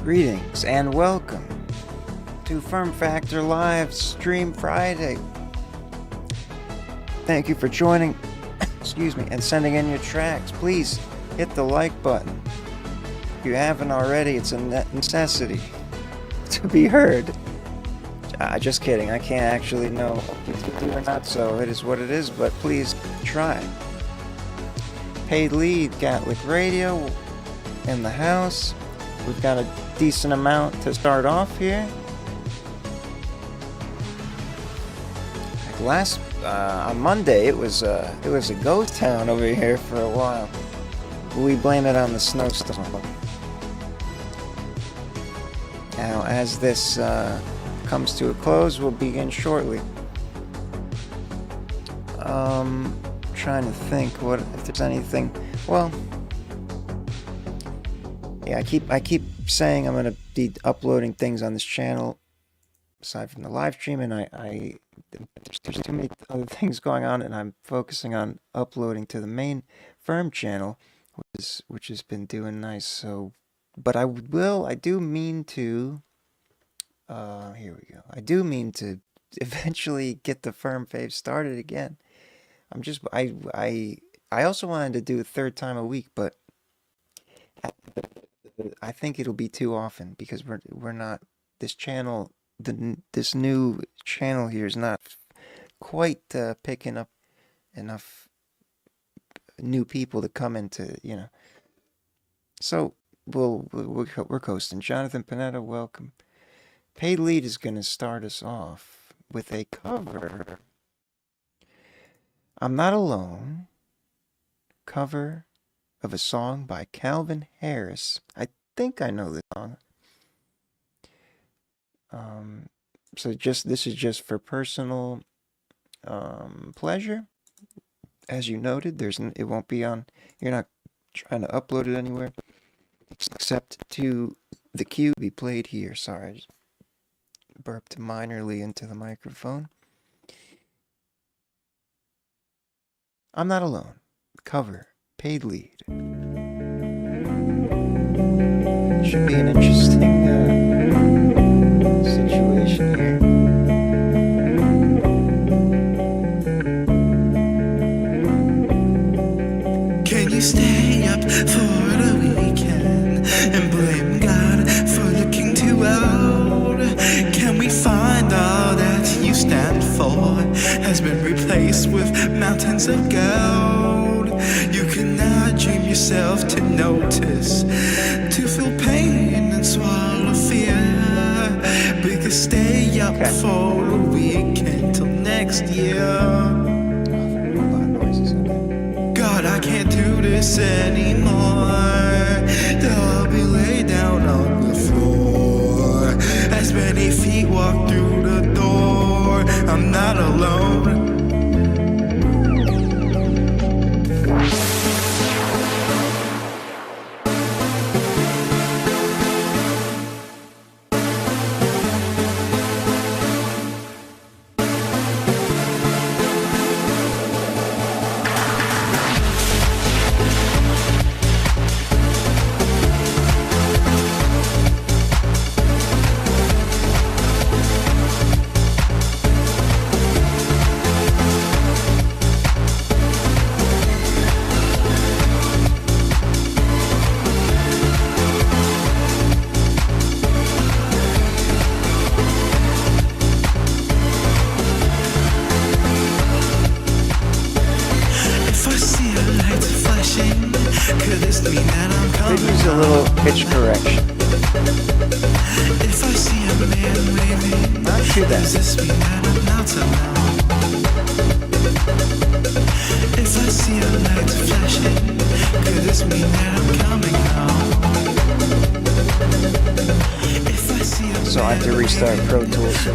Greetings and welcome to Firm Factor Live Stream Friday. Thank you for joining, excuse me, and sending in your tracks. Please hit the like button. If you haven't already, it's a necessity to be heard. Just kidding, I can't actually know if you do or not, so it is what it is, but please try. Paid lead, Gatwick Radio in the house. We've got a decent amount to start off here. Like on Monday, it was a ghost town over here for a while. We blame it on the snowstorm. Now, as this comes to a close, we'll begin shortly. Trying to think if there's anything. Well, yeah, I keep saying I'm gonna be uploading things on this channel aside from the live stream, and there's too many other things going on, and I'm focusing on uploading to the main FERM channel, which has been doing nice. So, but I do mean to. Here we go. I do mean to eventually get the FERM fave started again. I also wanted to do a third time a week, but I think it'll be too often because we're not, this channel, this new channel here is not quite picking up enough new people to come into, So we're coasting. Jonathan Panetta, welcome. Paid lead is going to start us off with a cover. I'm Not Alone, cover of a song by Calvin Harris. I think I know this song. So this is just for personal pleasure. As you noted, it won't be on. You're not trying to upload it anywhere except to the cue to be played here. Sorry, I just burped minorly into the microphone. I'm Not Alone, cover, paid lead. Should be an interesting situation here. Can you stay up for the weekend and blame God for looking too old? Can we find all that you stand for has been replaced with mountains of gold? You cannot dream yourself to notice, to feel pain and swallow fear. We could stay up for a weekend till next year. God, I can't do this anymore. I'll be laid down on the floor as many feet walk through the door. I'm not alone. So I have to restart Pro Tools.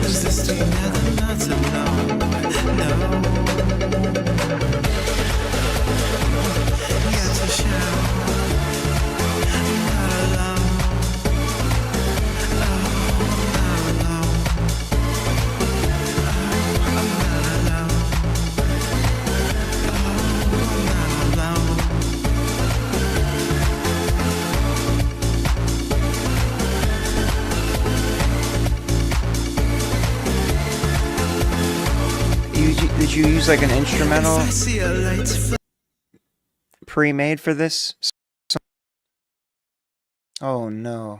did you use like an If instrumental I see a light pre-made for this? Oh no.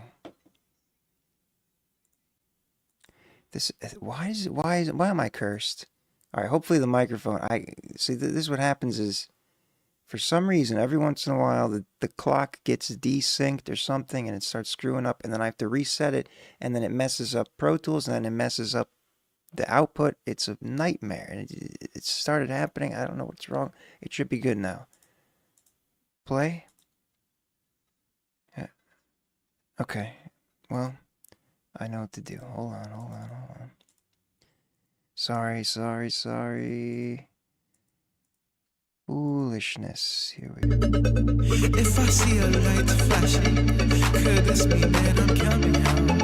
This why am I cursed? All right, hopefully the microphone. I see this is what happens is for some reason every once in a while the clock gets desynced or something and it starts screwing up and then I have to reset it and then it messes up Pro Tools and then it messes up the output. It's a nightmare and it started happening. I don't know what's wrong. It should be good now. Play. Yeah. Okay. Well, I know what to do. Hold on. Sorry. Foolishness. Here we go. If I see a light flashing, could this mean that I'm coming home?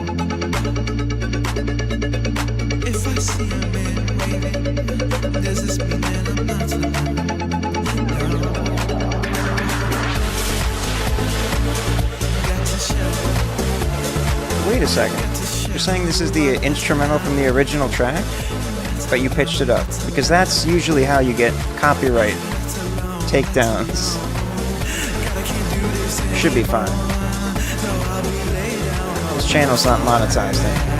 If I see a man waving, does this mean that I'm not alone? No. Wait a second. You're saying this is the instrumental from the original track? But you pitched it up. Because that's usually how you get copyright takedowns. Should be fine. This channel's not monetized anymore.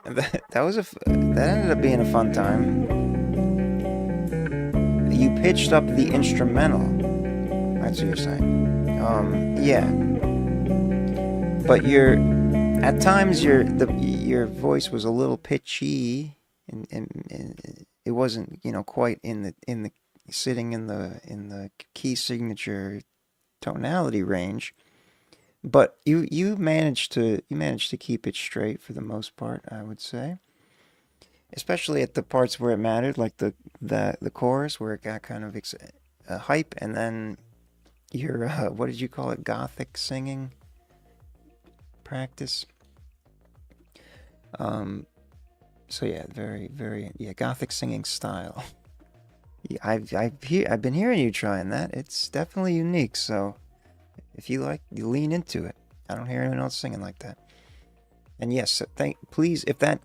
That ended up being a fun time. You pitched up the instrumental. That's what you're saying. Yeah. But at times your voice was a little pitchy, and it wasn't quite in the sitting in the key signature tonality range. But you managed to keep it straight for the most part, I would say. Especially at the parts where it mattered, like the chorus where it got kind of hype, and then your what did you call it? Gothic singing practice. So yeah, very Gothic singing style. Yeah, I've been hearing you trying that. It's definitely unique. So if you like, you lean into it. I don't hear anyone else singing like that. And yes, please, if that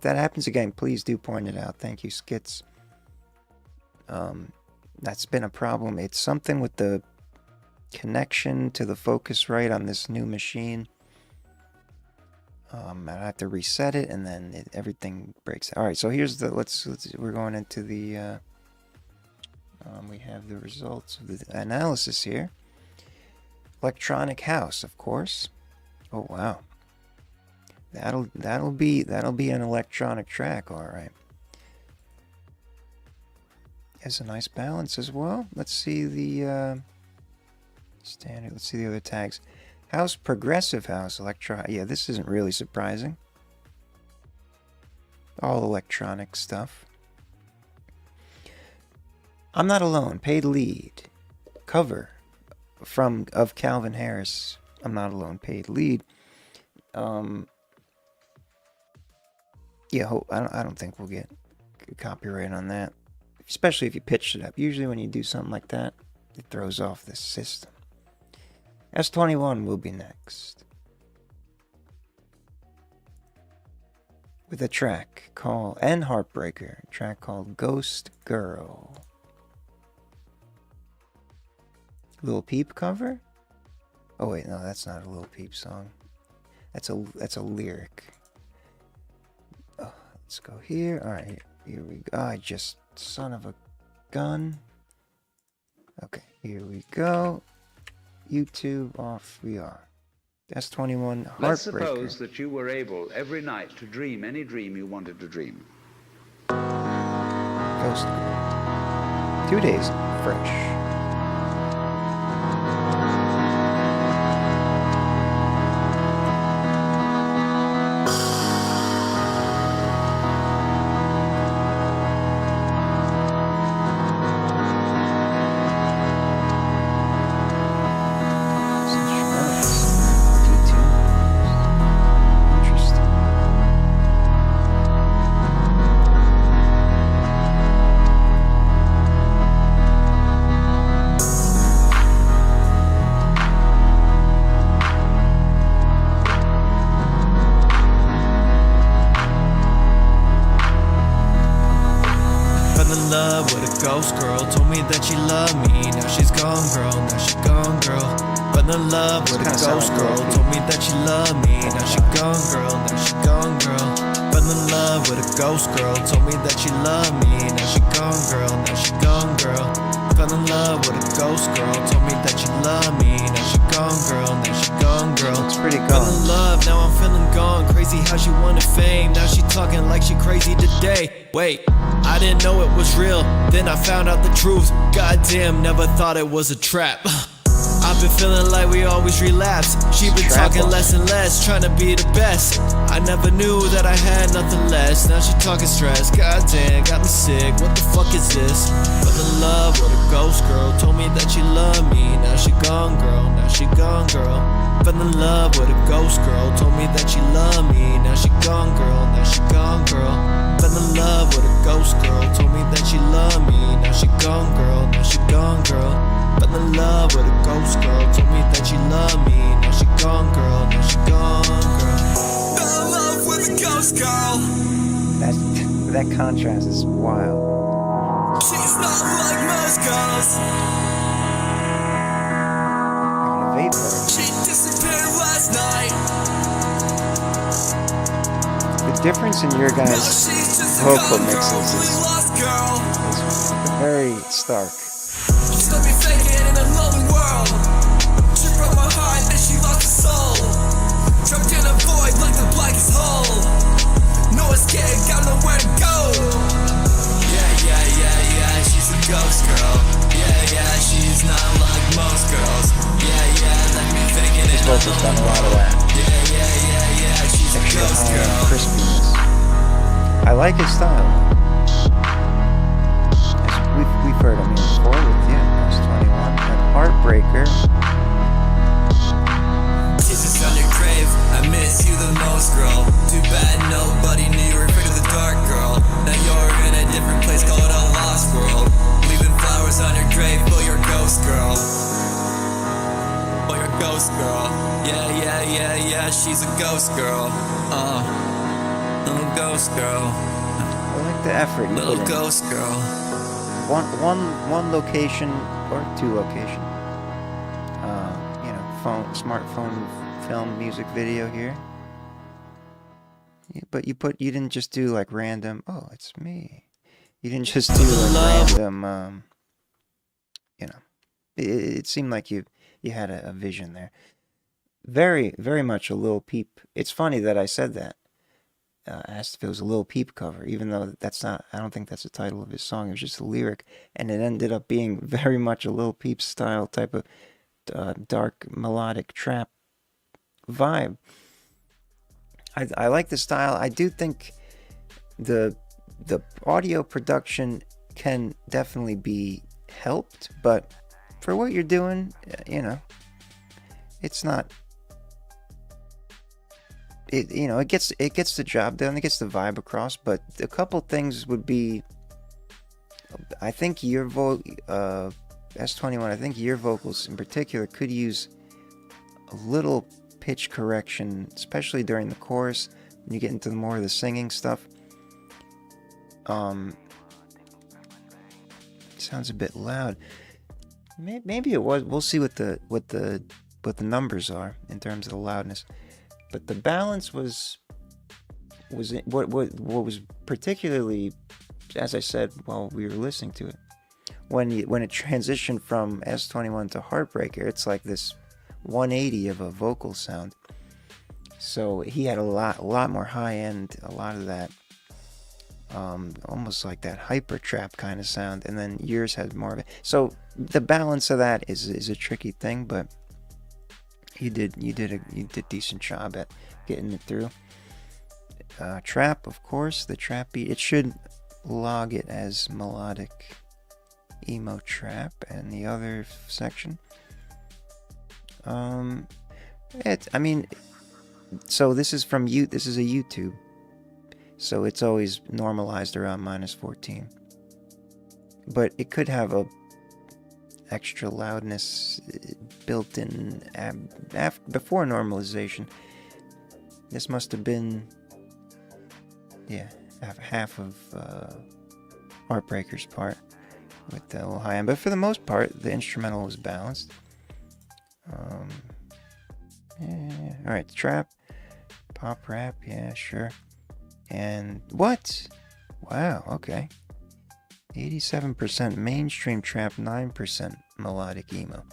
happens again, please do point it out. Thank you, Skits. That's been a problem. It's something with the connection to the Focusrite on this new machine. I have to reset it, and then everything breaks. All right, so here's the we're going into the. We have the results of the analysis here. Electronic house, of course. Oh wow. That'll be an electronic track, all right. Has a nice balance as well. Let's see the standard. Let's see the other tags. House, progressive house, electronic. Yeah, this isn't really surprising. All electronic stuff. I'm Not Alone, paid lead, cover of Calvin Harris. I'm Not Alone, paid lead. Yeah, I don't think we'll get copyright on that, especially if you pitched it up. Usually when you do something like that, it throws off the system. S21 will be next with a track called Heartbreaker, a track called Ghost Girl. Lil Peep cover? Oh wait, no, that's not a Lil Peep song. That's a lyric. Oh, let's go here. All right, here we go. I just son of a gun. Okay, here we go. YouTube off we are. S21 Heartbreaker. Let's suppose that you were able every night to dream any dream you wanted to dream. Ghost Girl. 2 days fresh. that she loved me. Now she's gone, girl. Now she gone, girl. Fell in love with a ghost girl. Told me that she loved me. Now she gone, girl. Now she gone, girl. Fell in love with a ghost girl. Told me that she loved me. Now she gone, girl. Now she gone, girl. Fell in love with a ghost girl. Told me that she loved me. Now she gone, girl. Now she gone, girl. It's pretty Fell gone. in love, now I'm feeling gone. Crazy how she wanted fame. Now she talking like she crazy today. Wait, I didn't know it was real. Then I found out the truth. Goddamn, never thought it was a trap. I've been feeling like we always relapse. She been talking less and less, trying to be the best. I never knew that I had nothing less. Now she talking stress. Goddamn, got me sick. What the fuck is this? Fell in love with a ghost girl. Told me that she loved me. Now she gone, girl. Now she gone, girl. Fell in love with a ghost girl. Told me that she loved me. Now she gone, girl. Now she gone, girl. Fell in love with a ghost girl. Told me that she loved me. Now she gone, girl. Now she gone, girl. Fell in love with a ghost girl. Told me that she loved me. Now she gone, girl. Now she gone, girl. Fell in love with a ghost girl. That contrast is wild. She's not like most girls. I'm gonna vape her. She disappeared last night. The difference in your guys' She's just a vocal gone girl, mixes really lost girl. is very stark. She let me fake it in a lonely world. She broke my heart and she lost her soul. Trapped in a void like the blackest hole. No escape, got nowhere to go. Yeah, she's a ghost girl. Yeah, she's not like most girls. Yeah, let me fake it in a This vocal's done a lot of that. Yeah, she's a Extra ghost high girl. crispiness. I like his style. As we've heard him before with S21 and Heartbreaker. Kisses on your grave, I miss you the most, girl. Too bad nobody knew you were afraid of the dark, girl. Now you're in a different place called a lost world. Leaving flowers on your grave for your ghost, girl. For your ghost, girl. Yeah, she's a ghost girl. Little ghost girl. I like the effort you Little put in. ghost girl. One location or two location. Smartphone film music video here. Yeah, but you didn't just do like random. Oh, it's me. You didn't just do like random. It seemed like you had a vision there. Very, very much a Lil Peep. It's funny that I said that. Asked if it was a Lil Peep cover, even though that's not. I don't think that's the title of his song. It was just a lyric, and it ended up being very much a Lil Peep style type of dark melodic trap vibe. I like the style. I do think the audio production can definitely be helped, but for what you're doing, it's not. It gets the job done. It gets the vibe across. But a couple things would be, I think S21. I think your vocals in particular could use a little pitch correction, especially during the chorus when you get into more of the singing stuff. Sounds a bit loud. Maybe it was. We'll see what the numbers are in terms of the loudness. But the balance was what was particularly, as I said while we were listening to it, when it transitioned from S21 to Heartbreaker, it's like this 180 of a vocal sound. So he had a lot more high end, a lot of that, almost like that hyper trap kind of sound, and then yours had more of it. So the balance of that is a tricky thing, but you did a decent job at getting it through. Trap, of course, the trap beat. It should log it as melodic emo trap, and the other section. So this is from you. This is a YouTube, so it's always normalized around -14. But it could have a extra loudness built in before normalization. This must have been, half of Heartbreaker's part. with the little high end, but for the most part, the instrumental was balanced. Yeah. All right, trap, pop rap, yeah, sure. And what? Wow, okay. 87% mainstream trap, 9% melodic emo.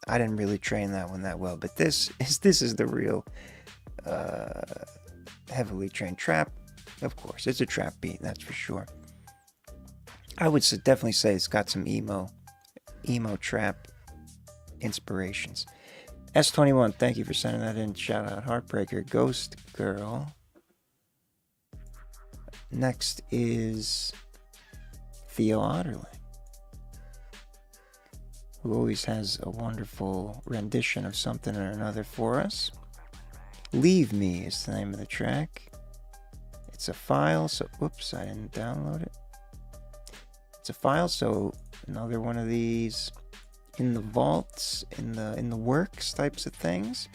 I didn't really train that one that well, but this is the real heavily trained trap. Of course, it's a trap beat, that's for sure. I would definitely say it's got some emo trap inspirations. S21, thank you for sending that in. Shout out Heartbreaker, Ghost Girl. Next is Theo Otterling, who always has a wonderful rendition of something or another for us. Leave Me is the name of the track. It's a file, so whoops, I didn't download it. It's a file, so another one of these in the vaults, in the works types of things.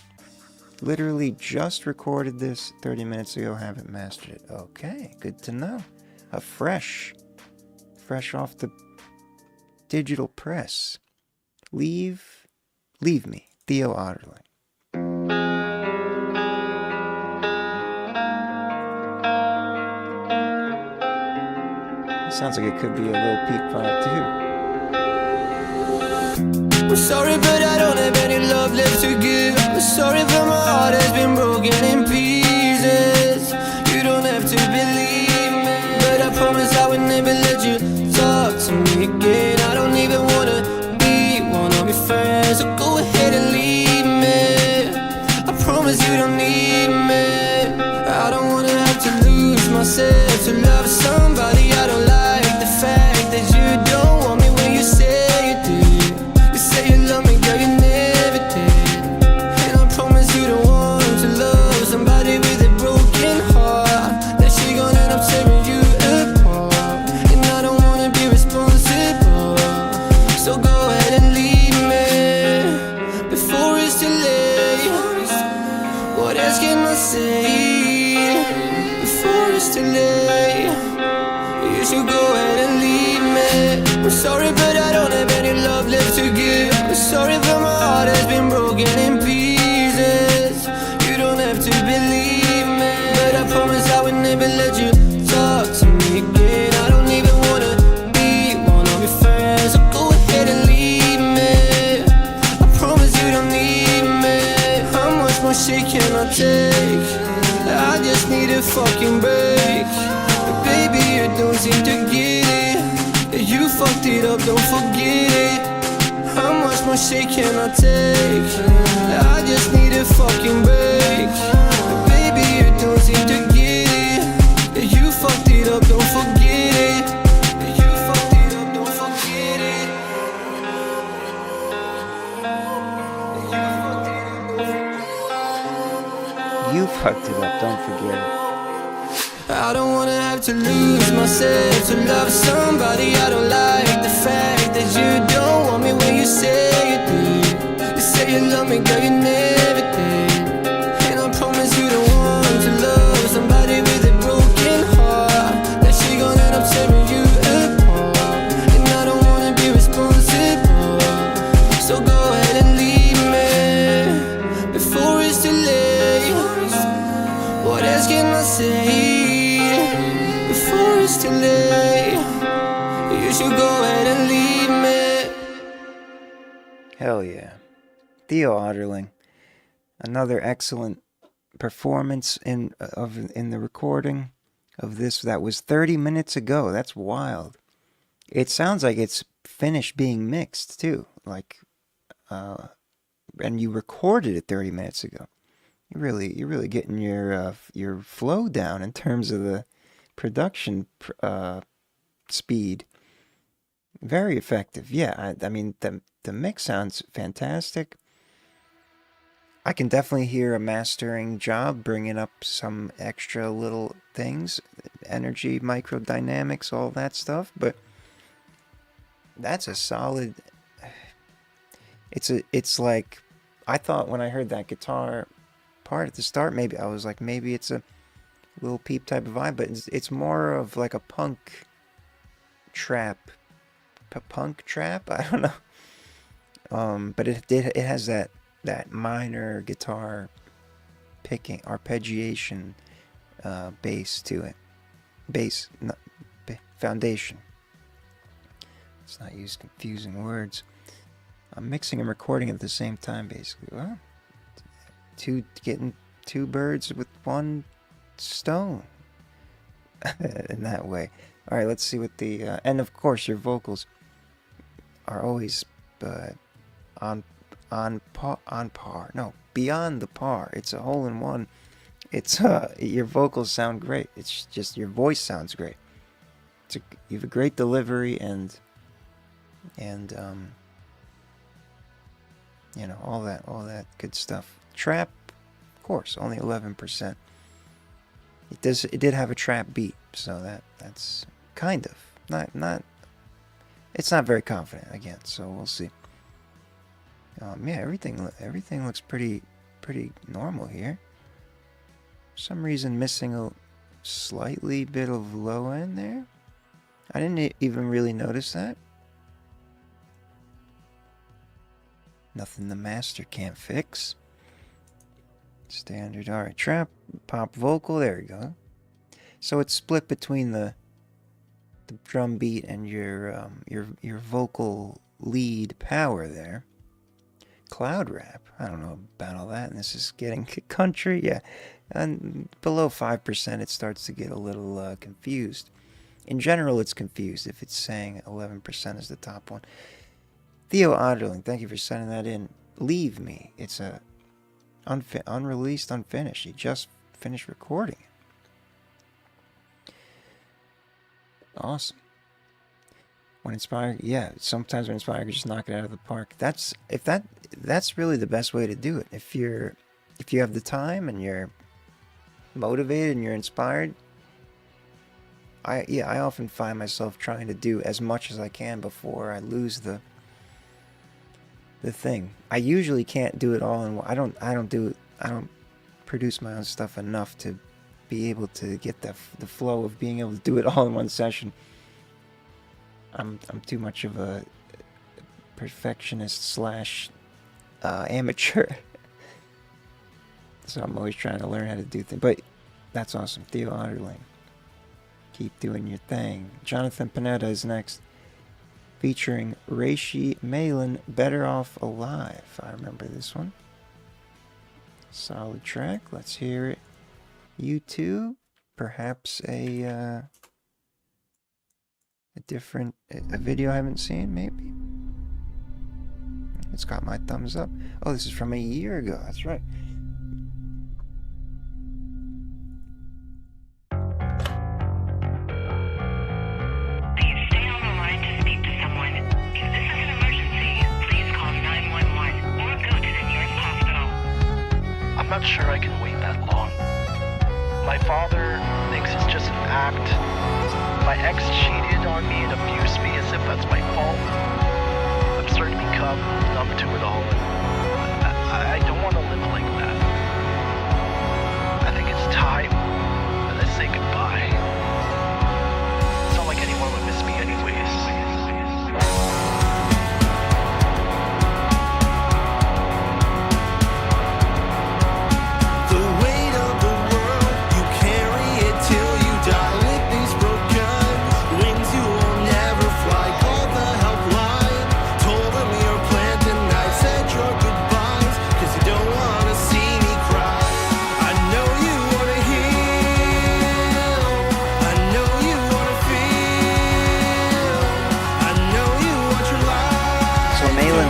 Literally just recorded this 30 minutes ago, haven't mastered it. Okay, good to know. A fresh off the digital press. Leave Me, Theo Otterling. Sounds like it could be a little peak vibe too. I'm sorry, but I don't have any love left to give. I'm sorry, but my heart has been broken in pieces. You don't have to believe me, but I promise I would never let you talk to me again. I don't even wanna be one of your friends, so go ahead and leave me. I promise you don't need me. I don't wanna have to lose myself to love somebody. I don't like the fact that you don't want me when you say you do. Say you love me, girl, you never did. And I promise you don't want to love somebody with a broken heart, that she gon' end up tearing you apart. And I don't wanna be responsible, so go ahead and leave me before it's too late. What else can I say before it's too late? You should go ahead and leave me. I'm sorry, but I don't have any love left to give. I'm sorry, but my heart has been broken in pieces. You don't have to believe me, but I promise I would never let you talk to me again. I don't even wanna be one of your friends, so go ahead and leave me. I promise you don't need me. How much more shit can I take? I just need a fucking break. But baby, you don't seem to get it. You fucked it up, don't forget it. How much more shit can I take? I just need a fucking break. But baby, you don't seem to get it. You fucked it up, don't forget it. You fucked it up, don't forget it. You fucked it up, don't forget it. I don't wanna have to lose myself to love somebody. I don't like the fact that you don't want me when you say you do. You say you love me, girl, you never did. And I promise you don't want to love somebody with a broken heart, that she gon' end up tearing you apart. And I don't wanna be responsible, so go ahead and leave me before it's too late. What else can I say? Before it's too late, you should go ahead and leave me. Hell yeah. Theo Otterling. Another excellent performance in the recording of this that was 30 minutes ago. That's wild. It sounds like it's finished being mixed too. Like and you recorded it 30 minutes ago. You're really getting your flow down in terms of the production speed. Very effective. Yeah, I mean the mix sounds fantastic. I can definitely hear a mastering job bringing up some extra little things, energy, microdynamics, all that stuff, but that's a solid. It's like, I thought when I heard that guitar part at the start, maybe I was like, maybe it's a Lil Peep type of vibe, but it's more of like a punk trap, punk trap. I don't know. But it has that minor guitar picking arpeggiation bass to it. Bass, not foundation. Let's not use confusing words. I'm mixing and recording at the same time, basically. Well, getting two birds with one stone in that way. All right, let's see what the and of course your vocals are always on par. No, beyond the par. It's a hole in one. It's your vocals sound great. It's just your voice sounds great. You have a great delivery and you know, all that good stuff. Trap, of course, only 11%. It did have a trap beat, so that's kind of not. It's not very confident again, so we'll see. Yeah, everything looks pretty normal here. For some reason, missing a slightly bit of low end there. I didn't even really notice that. Nothing the master can't fix. Standard. All right, trap, pop vocal. There we go. So it's split between the drum beat and your vocal lead power there. Cloud rap. I don't know about all that. And this is getting country. Yeah, and below 5%, it starts to get a little confused. In general, it's confused if it's saying 11% is the top one. Theo Odderling, thank you for sending that in. Leave Me. It's a unreleased, unfinished. He just finished recording it. Awesome. When inspired, yeah. Sometimes when inspired, you just knock it out of the park. That's really the best way to do it. If you have the time and you're motivated and you're inspired. I often find myself trying to do as much as I can before I lose the thing. I usually can't do it all in one. I don't produce my own stuff enough to be able to get the flow of being able to do it all in one session. I'm too much of a perfectionist / amateur. So I'm always trying to learn how to do things. But that's awesome. Theo Otterling. Keep doing your thing. Jonathan Panetta is next. Featuring Reishi Malin, Better Off Alive. I remember this one. Solid track. Let's hear it. U2. Perhaps a video I haven't seen, maybe. It's got my thumbs up. Oh, this is from a year ago. That's right. I'm not sure I can wait that long. My father thinks it's just an act. My ex cheated on me and abused me as if that's my fault. I'm starting to become numb to it all. I don't want to live like that. I think it's time that I say goodbye. It's not like anyone would miss me anyways.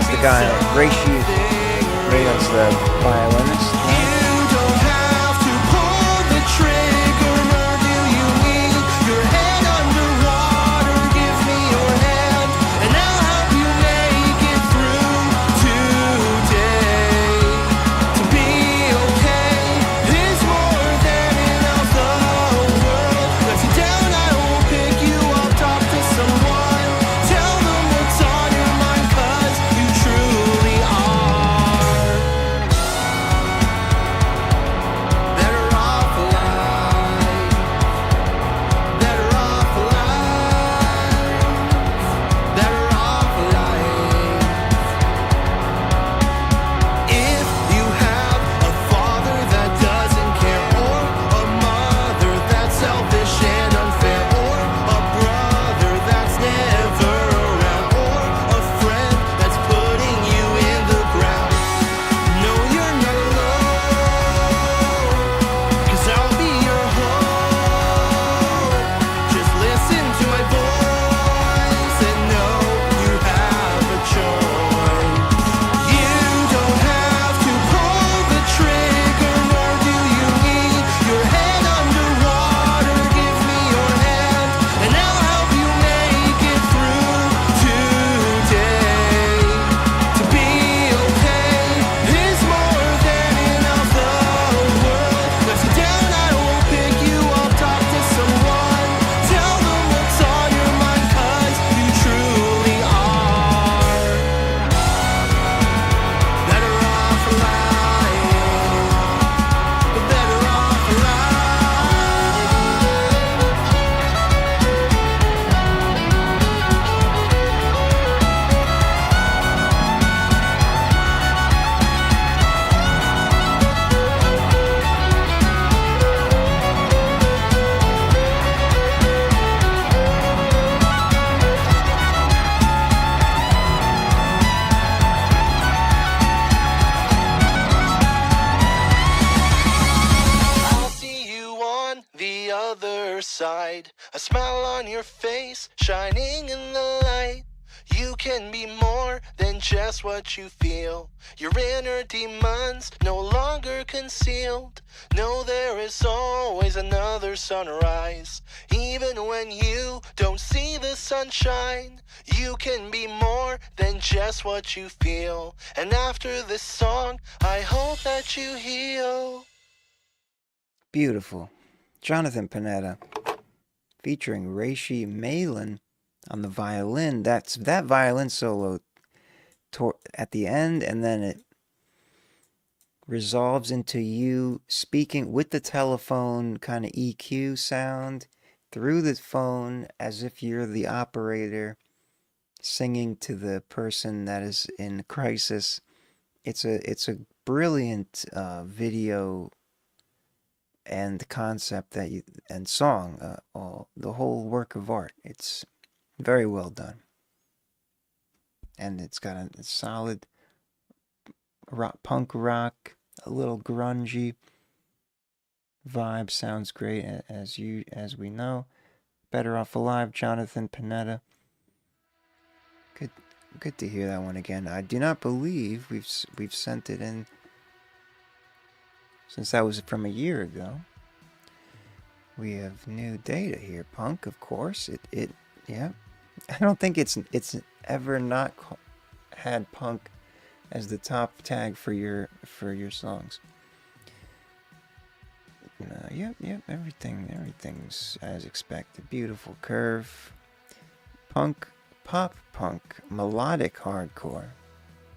The guy, Reishi Malin's the violinist. other side. A smile on your face, shining in the light. You can be more than just what you feel. Your inner demons no longer concealed. No, there is always another sunrise. Even when you don't see the sunshine, you can be more than just what you feel. And after this song, I hope that you heal. Beautiful. Jonathan Panetta featuring Reishi Malin on the violin. That violin solo at the end, and then it resolves into you speaking with the telephone kind of EQ sound through the phone as if you're the operator singing to the person that is in crisis. It's a brilliant video and concept and song, the whole work of art. It's very well done, and it's got a solid punk rock, a little grungy vibe. Sounds great, as we know. Better Off Alive, Jonathan Panetta. Good to hear that one again. I do not believe we've sent it in, since that was from a year ago. We have new data here. Punk, of course. Yeah. I don't think it's ever not had punk as the top tag for your songs. Yep. Everything's as expected. Beautiful curve. Punk, pop punk, melodic hardcore.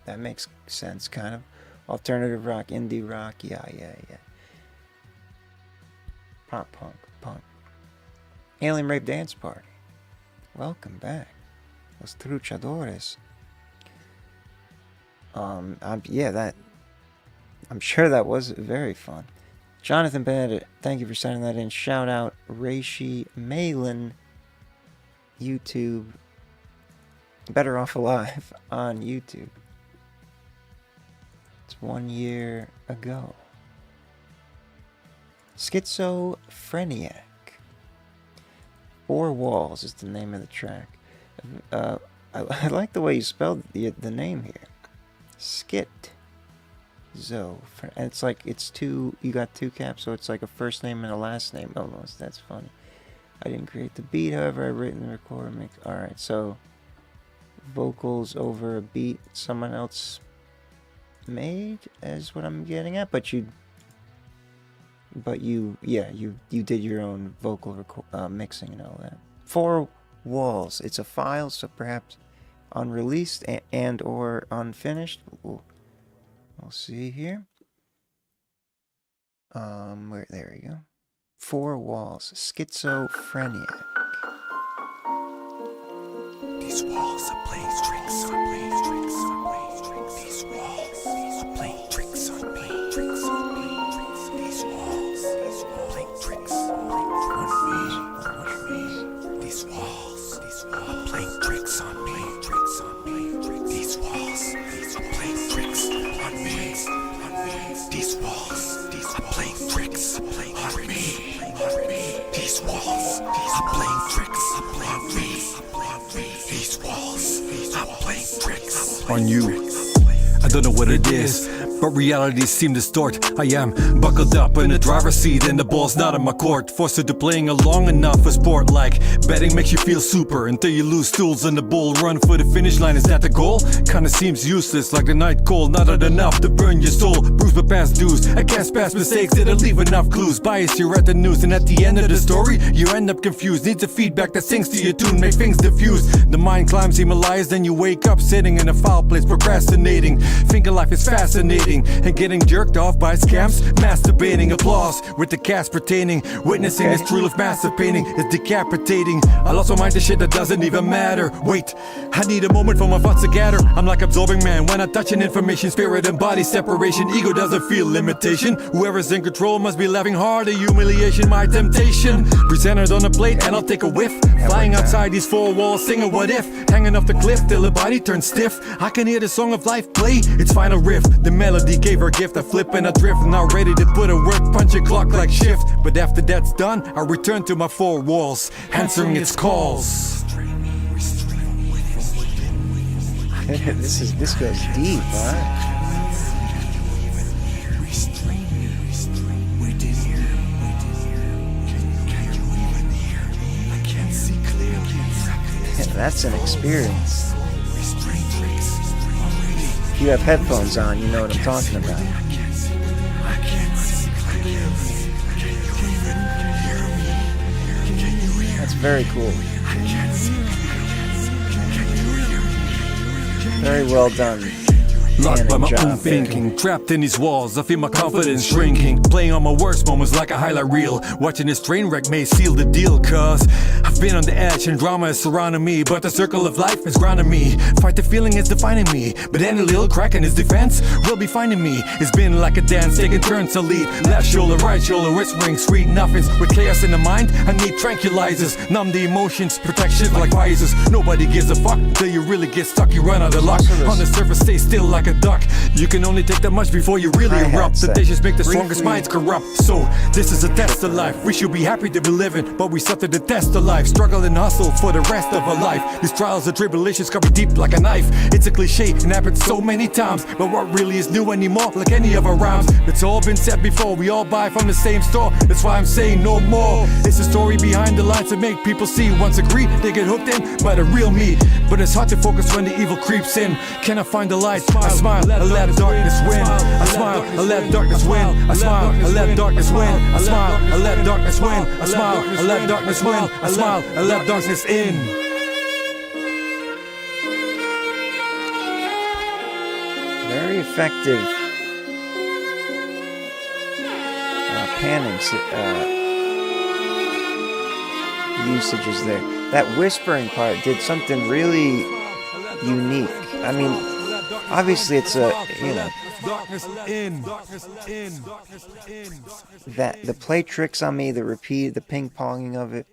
That makes sense, kind of. Alternative rock, indie rock. Yeah. Pop punk. Alien Rape Dance Party. Welcome back. Los Truchadores. I'm sure that was very fun. Jonathan Bennett, thank you for sending that in. Shout out Reishi Malin, YouTube. Better Off Alive on YouTube. It's 1 year ago. Schizophreniac. 4 Walls is the name of the track. I like the way you spelled the name here. Skit. And it's like you got 2 caps, so it's like a first name and a last name almost. That's funny. I didn't create the beat, however, I written the recorder mix. Alright, so vocals over a beat someone else made is what I'm getting at, but you did your own vocal mixing and all that. 4 Walls. It's a file, so perhaps unreleased and or unfinished. We'll see here. There we go. 4 Walls. Schizophreniac. These walls are playing tricks on me. These walls are playing tricks on me. These walls are playing tricks on me. These walls are playing tricks on me. These walls are playing tricks on me. These walls are playing tricks on me. These walls are playing tricks on me. These walls are playing tricks on you. I don't know what it is, but reality seemed to distort. I am buckled up in the driver's seat and the ball's not in my court. Forced into playing along enough for sport, like betting makes you feel super until you lose stools and the bull run for the finish line. Is that the goal? Kinda seems useless, like the night cold, not enough to burn your soul. Bruised by past dues, I guess past mistakes didn't leave enough clues. Bias, you read the news, and at the end of the story you end up confused. Needs a feedback that sings to your tune, make things diffuse. The mind climbs Himalayas, then you wake up sitting in a foul place procrastinating. Thinking life is fascinating and getting jerked off by scams, masturbating, applause with the cast pertaining. Witnessing this true love massive painting is decapitating. I lost my mind to shit that doesn't even matter. Wait, I need a moment for my thoughts to gather. I'm like absorbing man when I'm touching information. Spirit and body separation, ego doesn't feel limitation. Whoever's in control must be laughing hard at humiliation. My temptation presented on a plate and I'll take a whiff. Flying outside these 4 walls, singing what if, hanging off the cliff till the body turns stiff. I can hear the song of life play its final riff. The melody melody gave her gift. I flip and I drift, not ready to put a work punch a clock like shift. But after that's done, I return to my four walls, answering its calls. This goes deep, huh? That's an experience. If you have headphones on, you know what I'm talking about. That's very cool. Very well done. Locked by my own thinking, trapped in these walls, I feel my confidence shrinking. Playing on my worst moments like a highlight reel. Watching this train wreck may seal the deal, cause I've been on the edge and drama is surrounding me. But the circle of life is grounding me. Fight the feeling is defining me, but any little crack in his defense will be finding me. It's been like a dance, taking turns to lead. Left shoulder, right shoulder, whispering sweet nothings. With chaos in the mind, I need tranquilizers. Numb the emotions, protect shit like visors. Nobody gives a fuck till you really get stuck, you run out of luck. On the surface, stay still like a duck. You can only take that much before you really erupt. The dishes make the strongest minds corrupt. So this is a test of life. We should be happy to be living, but we suffer the test of life. Struggle and hustle for the rest of our life. These trials and tribulations cover deep like a knife. It's a cliche and happens so many times, but what really is new anymore? Like any of our rhymes, it's all been said before. We all buy from the same store. That's why I'm saying no more. It's the story behind the lines that make people see. Once agree, they get hooked in by the real me. But it's hard to focus when the evil creeps in. Can I find the light? I smile, I let darkness win. I smile, I let darkness win. I smile, I let darkness win. I smile, I let darkness win. I smile, I let darkness win. I smile, I let darkness in. Very effective panning usages there. That whispering part did something really unique. I mean, obviously it's a, you know, that the play tricks on me, the repeat, the ping-ponging of it.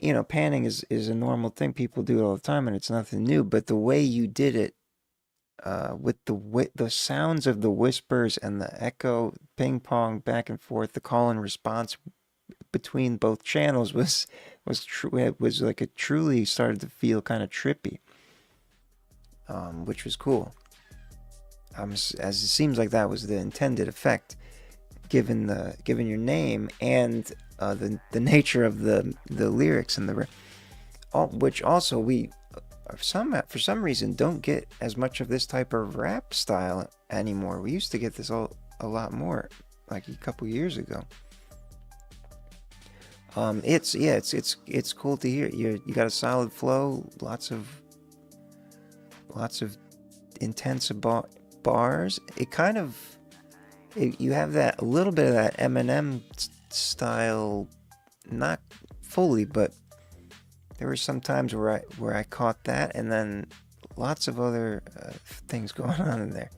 You know, panning is a normal thing. People do it all the time, and it's nothing new. But the way you did it, with the sounds of the whispers and the echo, ping-pong back and forth, the call and response between both channels was like it truly started to feel kind of trippy, which was cool. As it seems like that was the intended effect, given your name and the nature of the lyrics and which also we for some reason don't get as much of this type of rap style anymore. We used to get this a lot more, like a couple years ago. It's cool to hear. You got a solid flow, lots of intense bars. It kind of, you have a little bit of that Eminem style, not fully, but there were some times where I caught that, and then lots of other things going on in there.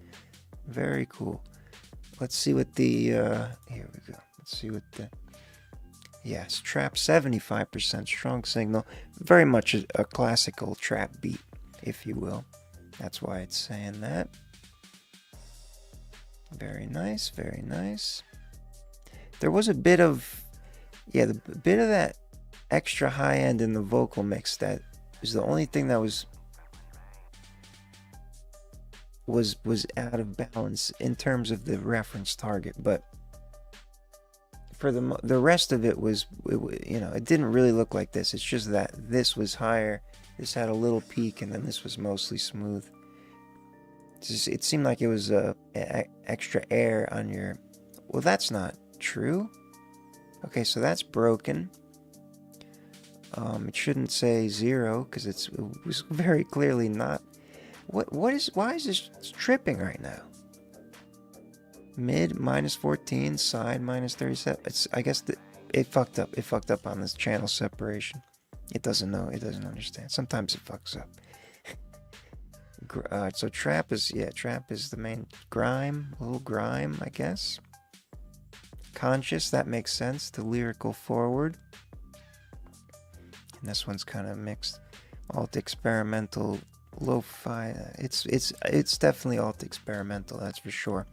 Very cool. Let's see what the here we go. Let's see what the yes, trap 75% strong signal. Very much a classical trap beat, if you will. That's why it's saying that. Very nice, very nice. There was a bit of, the bit of that extra high end in the vocal mix that is the only thing that was out of balance in terms of the reference target, but for the rest of it was, you know, it didn't really look like this. It's just that this was higher, this had a little peak, and then this was mostly smooth. It seemed like it was extra air on your. Well, that's not true. Okay, so that's broken. It shouldn't say 0 because it was very clearly not. Why is this tripping right now? Mid -14, side -37. I guess it fucked up. It fucked up on this channel separation. It doesn't know. It doesn't understand. Sometimes it fucks up. So trap is the main grime, a little grime, I guess. Conscious, that makes sense. The lyrical forward. And this one's kind of mixed. Alt experimental lo-fi. It's definitely alt experimental, that's for sure.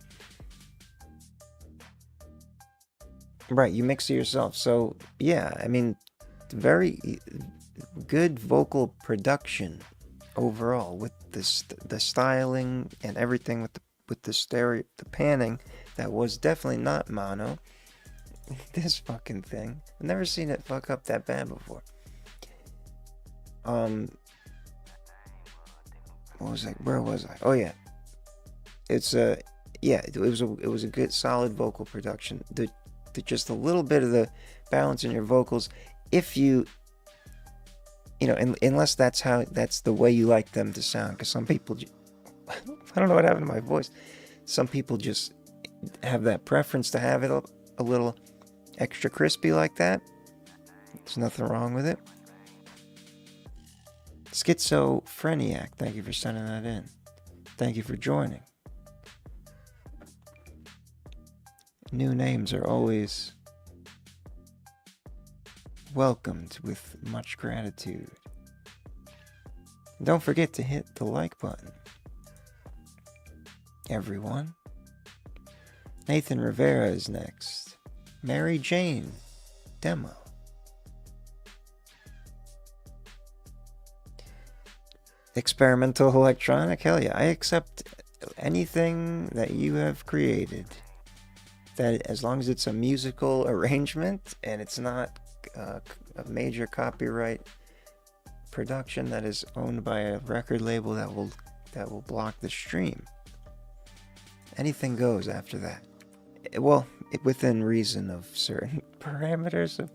Right, you mix it yourself. So yeah, I mean, very good vocal production overall with the styling and everything with the stereo, the panning. That was definitely not mono. This fucking thing, I've never seen it fuck up that bad before. What was I? Where was I? Oh yeah, it's it was a good solid vocal production. The just a little bit of the balance in your vocals, if you know, unless that's the way you like them to sound, because some people I don't know what happened to my voice. Some people just have that preference to have it a little extra crispy like that. There's nothing wrong with it. Schizophreniac, thank you for sending that in. Thank you for joining. New names are always welcomed with much gratitude. Don't forget to hit the like button, everyone. Nathan Rivera is next. Mary Jane demo. Experimental electronic? Hell yeah, I accept anything that you have created. That as long as it's a musical arrangement and it's not a major copyright production that is owned by a record label that will block the stream. Anything goes after that. Well, within reason of certain parameters of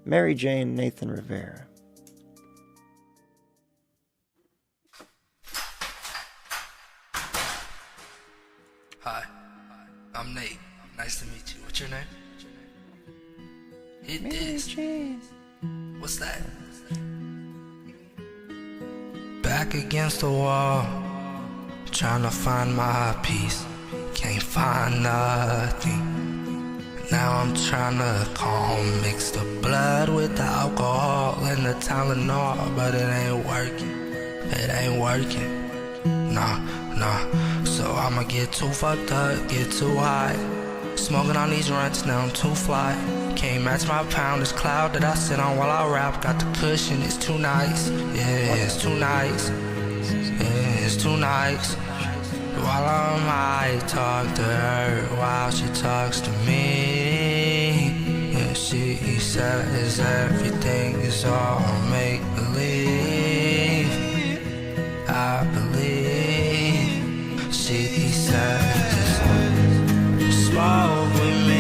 Mary Jane, Nathan Rivera. Hi, I'm Nate. Nice to meet you. What's your name? Hit this. What's that? Back against the wall, trying to find my peace. Can't find nothing. Now I'm trying to calm, mix the blood with the alcohol and the Tylenol, but it ain't working. It ain't working. Nah. So I'ma get too fucked up, get too high. Smoking on these runs, now I'm too fly. Can't match my pound, this cloud that I sit on while I rap. Got the cushion, it's too nice. Yeah, it's too nice. Yeah, it's too nice. While I'm high, talk to her while she talks to me. And she says everything is all make believe. I believe. She says, smoke with me.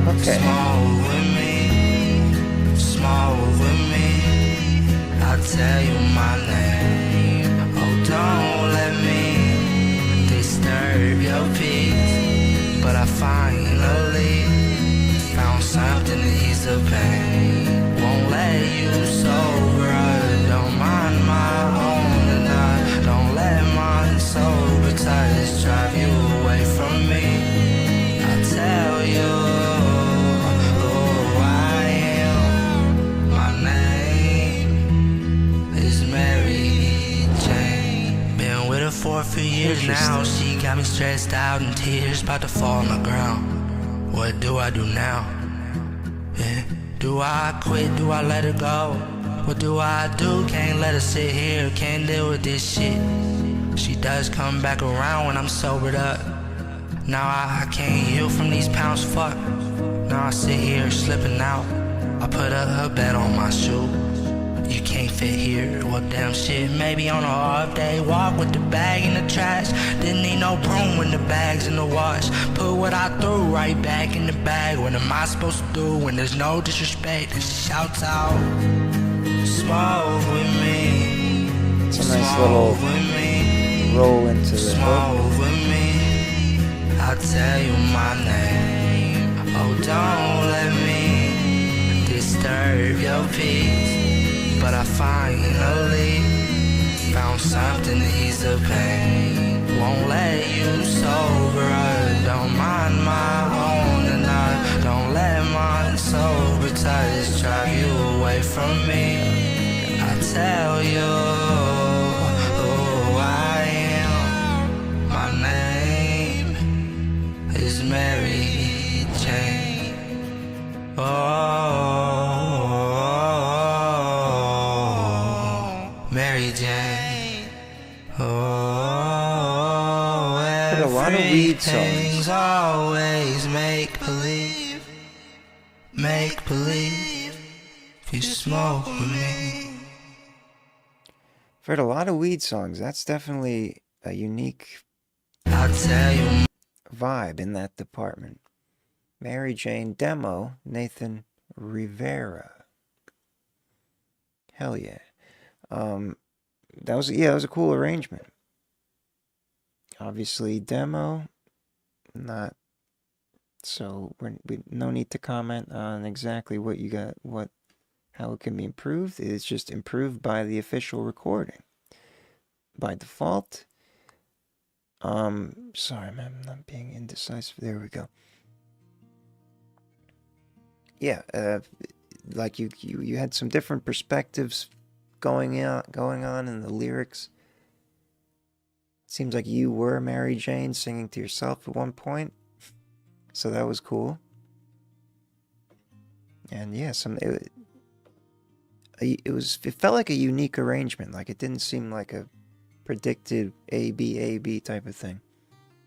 Okay. Smoke with me. Smoke with me. I'll tell you my name. Oh, don't let me disturb your peace. But I finally found something to ease the pain. Won't let you sober. Don't mind my own tonight. Don't let my sober touch drive you away from me. I tell you who I am. My name is Mary Jane. Been with her for a few years now. She got me stressed out and tears about to fall on the ground. What do I do now? Yeah. Do I quit? Do I let her go? What do I do? Can't let her sit here. Can't deal with this shit. She does come back around when I'm sobered up. Now I can't heal from these pounds, fuck. Now I sit here slipping out. I put a bed on my shoe. You can't fit here, well damn shit. Maybe on a off day, walk with the bag in the trash. Didn't need no broom when the bag's in the wash. Put what I threw right back in the bag. What am I supposed to do when there's no disrespect? It shouts out, smoke with me. It's a nice little roll into the hook. With me, I'll tell you my name. Oh, don't let me disturb your peace. But I finally found something to ease the pain. Won't let you sober. Don't mind my own tonight. Don't let my sober touch drive you away from me. I tell you lot of weed Everything's songs. always make believe. Make believe. If you smoke with me. I've heard a lot of weed songs. That's definitely a unique I'll tell you. vibe in that department. Mary Jane demo, Nathan Rivera. Hell yeah. That was a cool arrangement. Obviously demo, not so we no need to comment on exactly what you got, how it can be improved. It's just improved by the official recording. By default. Sorry, man, I'm not being indecisive. There we go. Yeah, like you had some different perspectives going on in the lyrics. Seems like you were Mary Jane singing to yourself at one point, so that was cool. And yeah, it felt like a unique arrangement. Like it didn't seem like a predicted A B type of thing.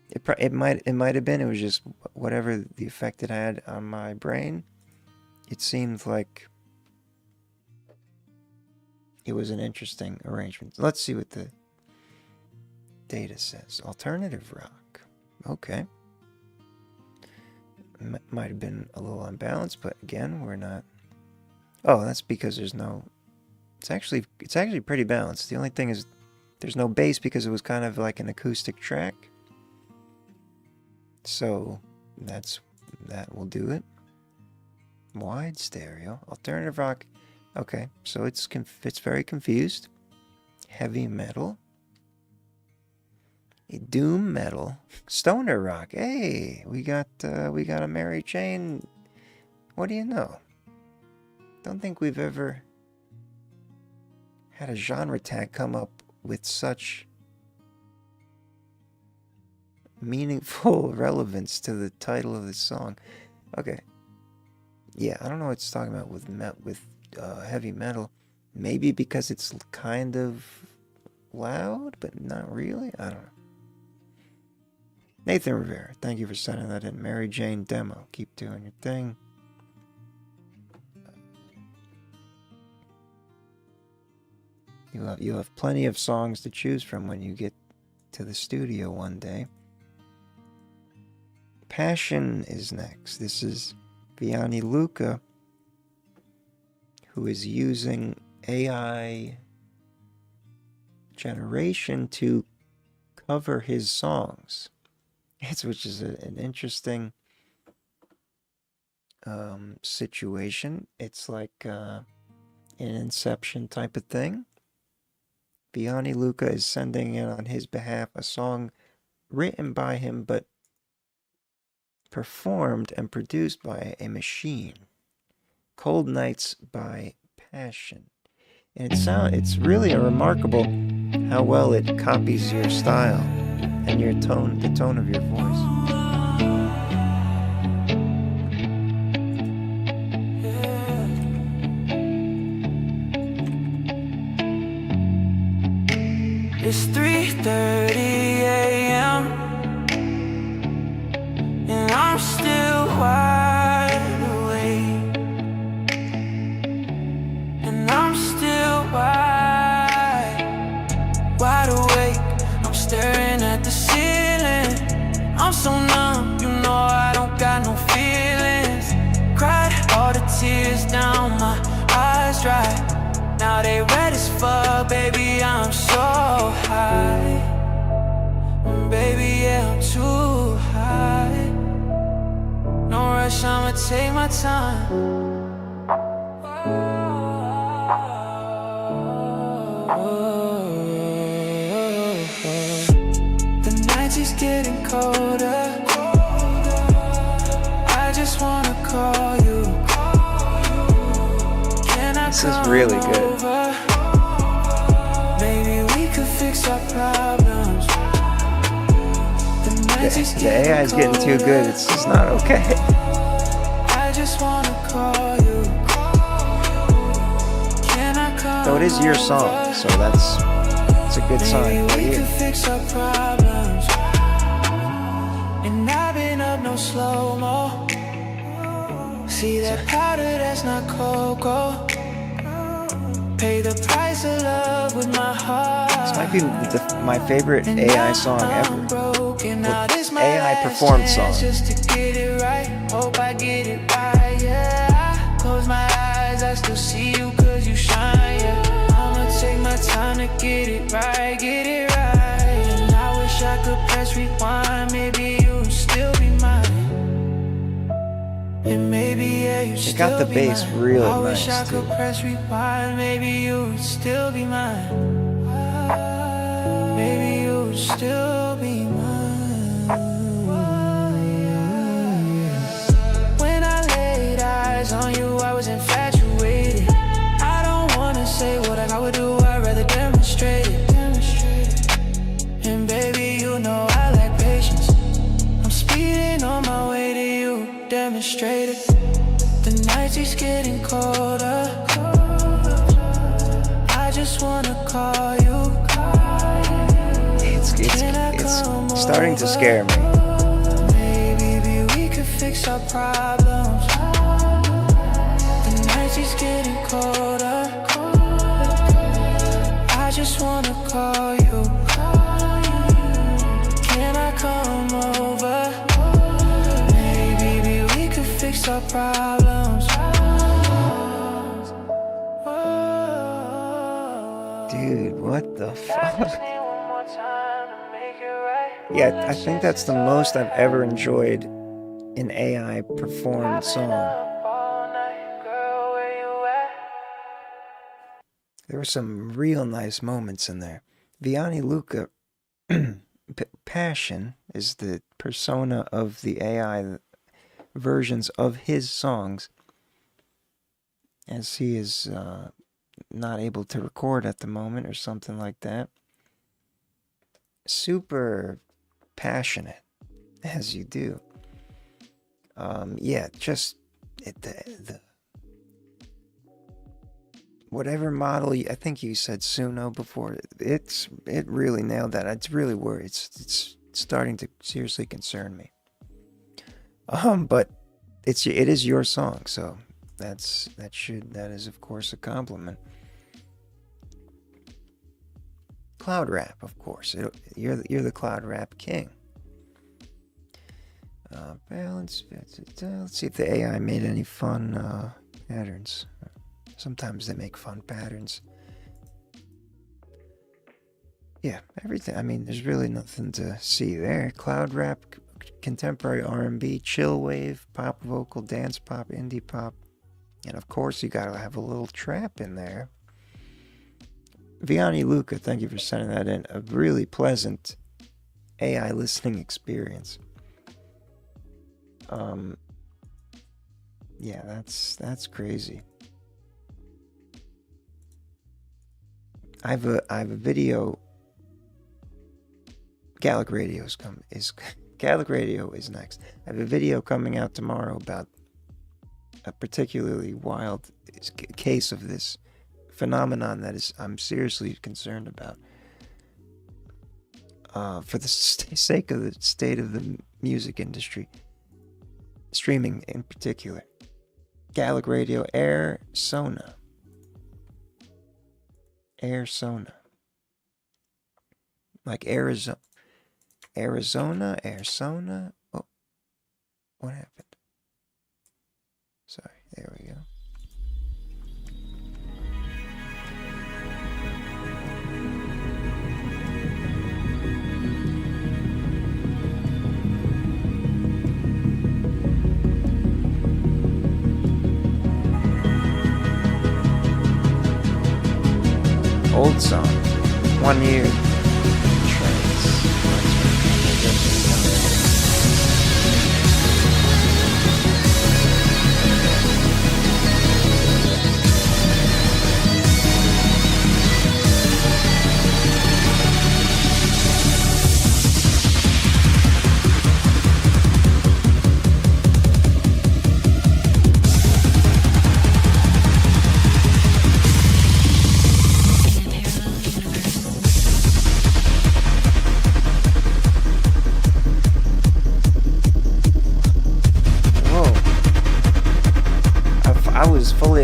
It might have been. It was just whatever the effect it had on my brain. It seemed like it was an interesting arrangement. Let's see what the data says. Alternative rock. Okay. Might have been a little unbalanced, but again, we're not. Oh, that's because there's no. It's actually pretty balanced. The only thing is there's no bass because it was kind of like an acoustic track. So that will do it. Wide stereo, alternative rock. Okay, so it's very confused. Heavy metal, doom metal, stoner rock. Hey, we got a Mary Jane. What do you know? Don't think we've ever had a genre tag come up with such meaningful relevance to the title of the song. Okay. Yeah, I don't know what it's talking about with heavy metal. Maybe because it's kind of loud, but not really. I don't know. Nathan Rivera, thank you for sending that in. Mary Jane demo. Keep doing your thing. You'll have plenty of songs to choose from when you get to the studio one day. Passion is next. This is Vianney Luca, who is using AI generation to cover his songs. Which is an interesting situation. It's like an Inception type of thing. Vianney Luca is sending in on his behalf a song written by him but performed and produced by a machine. Cold Nights by Passion. And it's really remarkable how well it copies your style and your tone, the tone of your voice. It's 3:30 a.m. and I'm still wide awake, and I'm still wide awake. I'm staring at the ceiling. I'm so numb, you know I don't got no feelings. Cried all the tears down, my eyes dry. Now they red as fuck, baby, I'm so high. Baby, yeah, I'm too high. No rush, I'ma take my time. The nights is getting colder. I just wanna call you. Can I This is really good. over? Maybe we could fix our problems. The AI is getting too good. It's just not okay. I just wanna call you. Can I come So it is your song, so it's a good sign for Maybe we you. could fix our problems. And I've been up no slow-mo. See that powder, that's not cocoa. Pay the price of love with my heart. This might be my favorite AI song ever. Well, AI performed song. Just to get it right, hope I get it right, yeah. I close my eyes, I still see you cause you shine, yeah. I'ma take my time to get it right, get it right. And I wish I could press rewind, maybe you would still be mine. And maybe, yeah, you It got the bass real I nice, wish I could too. press rewind, maybe you would still be mine. Maybe you would still be mine. When I laid eyes on you, I was infatuated. I don't wanna say what I would do, I'd rather demonstrate it. And baby, you know I like patience. I'm speeding on my way to you, demonstrate it. The nights is getting colder. I just wanna call you. It's starting to scare me. Maybe we could fix our problems. The nights is getting colder. I just wanna call you. Can I come over? Maybe we could fix our problems. Dude, what the fuck? Yeah, I think that's the most I've ever enjoyed an AI performed song. There were some real nice moments in there. Vianney Luca, Passion is the persona of the AI versions of his songs, as he is not able to record at the moment or something like that. Super passionate, as you do. Yeah, just the whatever model I think you said Suno before. It really nailed that. It's really worried. It's starting to seriously concern me. But it is your song, so that is of course a compliment. Cloud rap, of course. You're the cloud rap king. Balance. Let's see if the AI made any fun patterns. Sometimes they make fun patterns. Yeah, everything. I mean, there's really nothing to see there. Cloud rap, contemporary R&B, chill wave, pop vocal, dance pop, indie pop, and of course you gotta have a little trap in there. Vianney Luca, thank you for sending that in. A really pleasant AI listening experience. Yeah, that's crazy. I have a video. Gallic Radio is next. I have a video coming out tomorrow about a particularly wild case of this phenomenon that I'm seriously concerned about. For the sake of the state of the music industry, streaming in particular. Gallic Radio, Air Sona. Like Arizona. Arizona. Oh, what happened? Sorry, there we go. Old song. 1 year.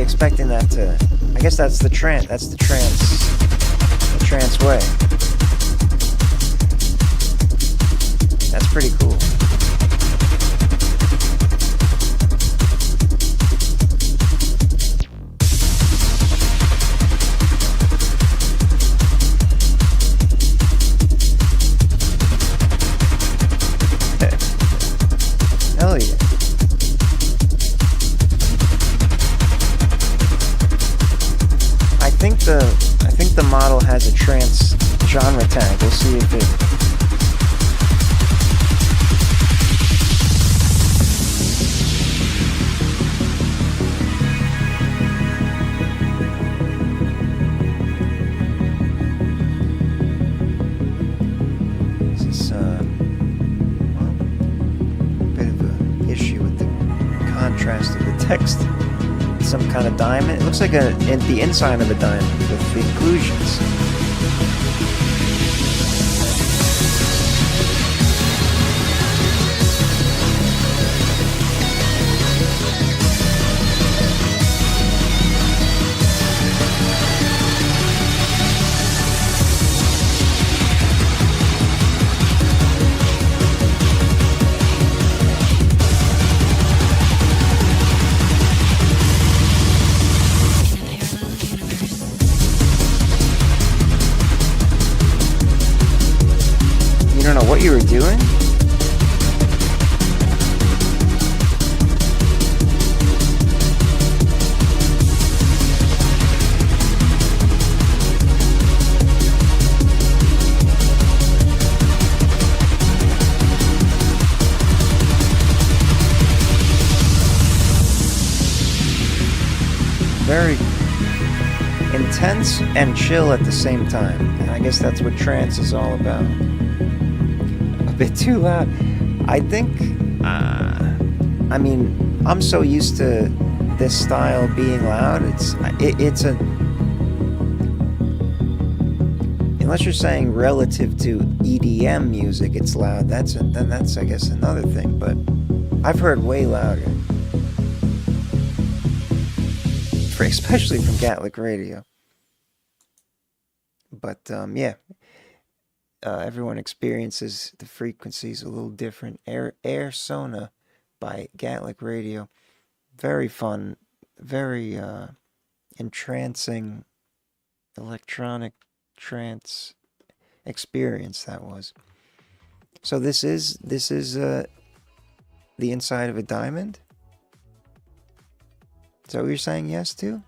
expecting that to. I guess that's the trance. That's the trance way. That's pretty cool. Hell yeah. I think the model has a trance genre tag. We'll see if it. This is well, a bit of an issue with the contrast of the text. Some kind of diamond. It looks like the inside of a diamond with the inclusions. You don't know what you were doing? Very intense and chill at the same time. And I guess that's what trance is all about. Bit too loud. I think I mean, I'm so used to this style being loud. It's a, unless you're saying relative to EDM music it's loud, then that's I guess another thing, but I've heard way louder, especially from Gatlic Radio. But yeah, everyone experiences the frequencies a little different. Air Sona by Gatlic Radio. Very fun, very entrancing electronic trance experience that was. So this is the inside of a diamond? Is that what you're saying yes to?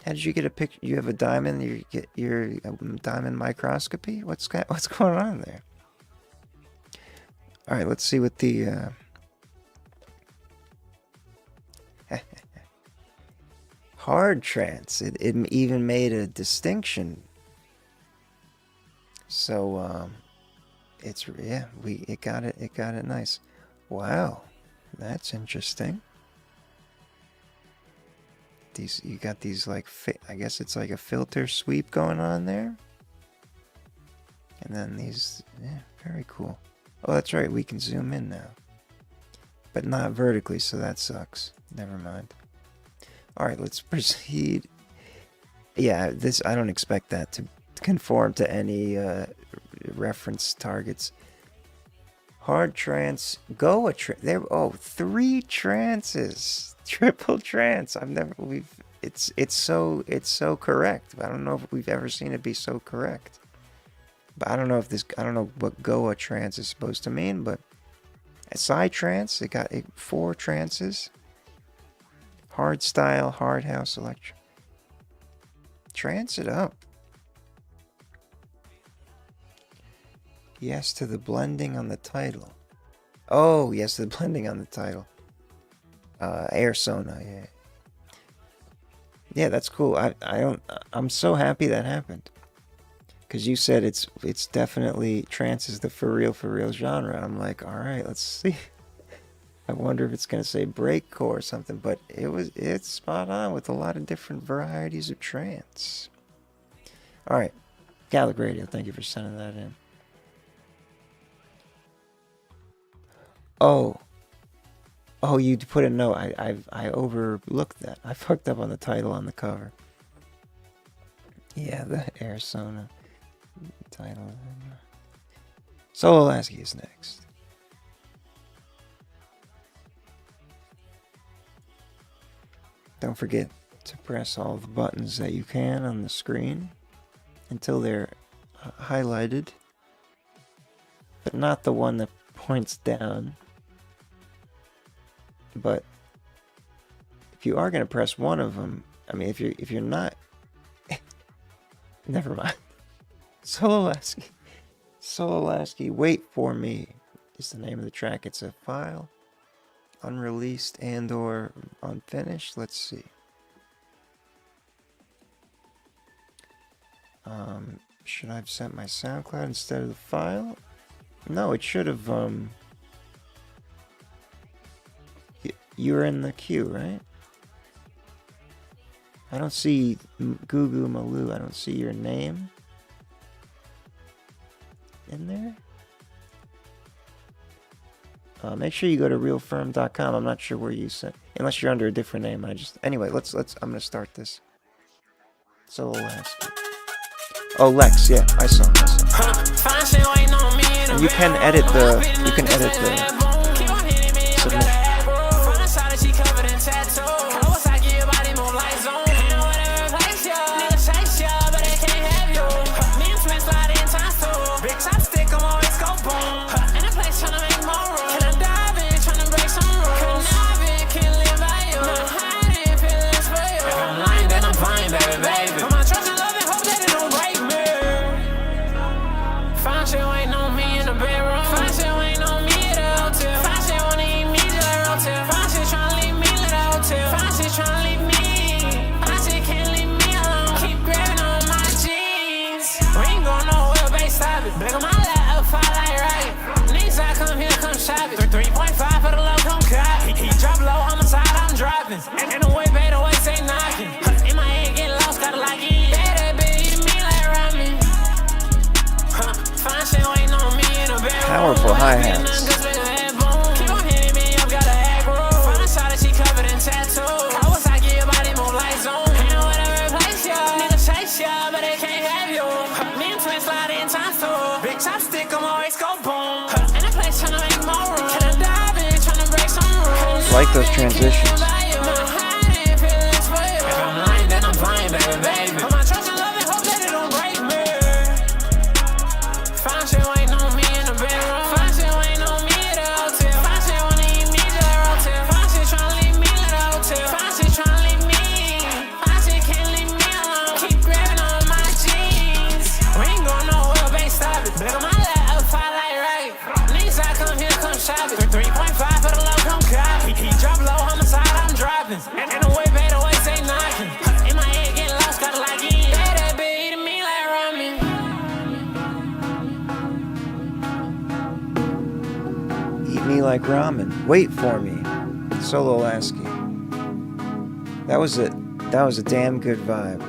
How did you get a picture? You have a diamond. You get your diamond microscopy. What's going on there? All right, let's see what the hard trance. It even made a distinction. So it's yeah, it got it nice. Wow, that's interesting. You got these like I guess it's like a filter sweep going on there, and then these, yeah, very cool. Oh, that's right, we can zoom in now, but not vertically, so that sucks. Never mind. All right, let's proceed. Yeah, this, I don't expect that to conform to any reference targets. Hard trance, Goa trance. There, oh, 3 trances. Triple trance. It's so correct. I don't know if we've ever seen it be so correct. But I don't know what Goa trance is supposed to mean, but a side trance, it got 4 trances. Hard style, hard house electro. Trance it up. Yes to the blending on the title. Oh, yes to the blending on the title. Air Sona, yeah. Yeah, that's cool. I'm so happy that happened. Because you said it's definitely, trance is the for real genre. I'm like, all right, let's see. I wonder if it's gonna say breakcore or something, but it's spot on with a lot of different varieties of trance. All right, Gatlic Radio, thank you for sending that in. Oh, you put a note. I overlooked that. I fucked up on the title on the cover. Yeah, the Arizona title. Solo Lasky is next. Don't forget to press all the buttons that you can on the screen until they're highlighted, but not the one that points down. But if you are going to press one of them, I mean, if you're not, never mind. Solo Lasky, Wait For Me is the name of the track. It's a file, unreleased and or unfinished. Let's see. Should I have sent my SoundCloud instead of the file? No, it should have, you're in the queue, right? I don't see Goo Goo Maloo. I don't see your name in there. Make sure you go to realferm.com. I'm not sure where you sent, unless you're under a different name. Anyway, let's. I'm gonna start this. Solo Lasky. Oh, Lex, yeah, I saw. And you can edit the submission. And the way better way say knocking. In my head get lost, gotta lock in. Better be to me like ramen. Fine shit waiting on me in a bedroom. Powerful hi-hats. Keep on hitting me up, gotta act rude. Find a shot that she covered in tattoos. Kawasaki, your body move like Zoom. And whatever replace ya, nigga chase ya, but they can't have you. Me and twins slide in time soon. Big chopstick, I'm always go boom. In a place tryna make more room. Can I dive in, tryna break some rules? I like those transitions. And the way better way say knocking. In my head get lost, gotta lock in. Better be to me like ramen. Eat me like ramen. Wait for me. Solo Lasky. That was a damn good vibe.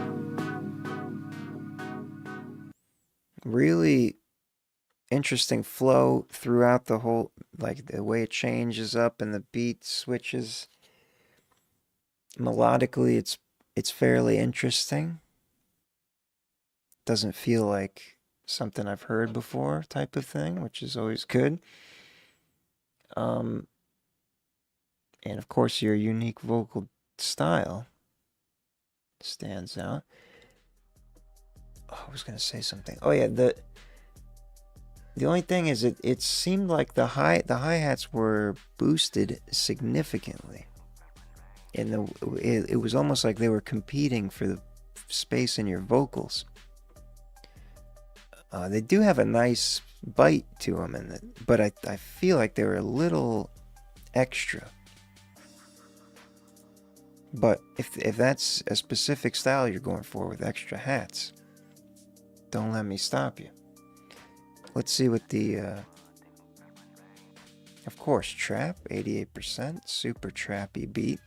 Really interesting flow throughout the whole, like the way it changes up and the beat switches. Melodically, it's fairly interesting. Doesn't feel like something I've heard before type of thing, which is always good. And of course, your unique vocal style stands out. Oh, I was gonna say something. Oh yeah, the only thing is it seemed like the hi-hats were boosted significantly. And it was almost like they were competing for the space in your vocals. They do have a nice bite to them, but I feel like they were a little extra. But if that's a specific style you're going for with extra hats, don't let me stop you. Let's see what the... of course, trap, 88%, super trappy beat.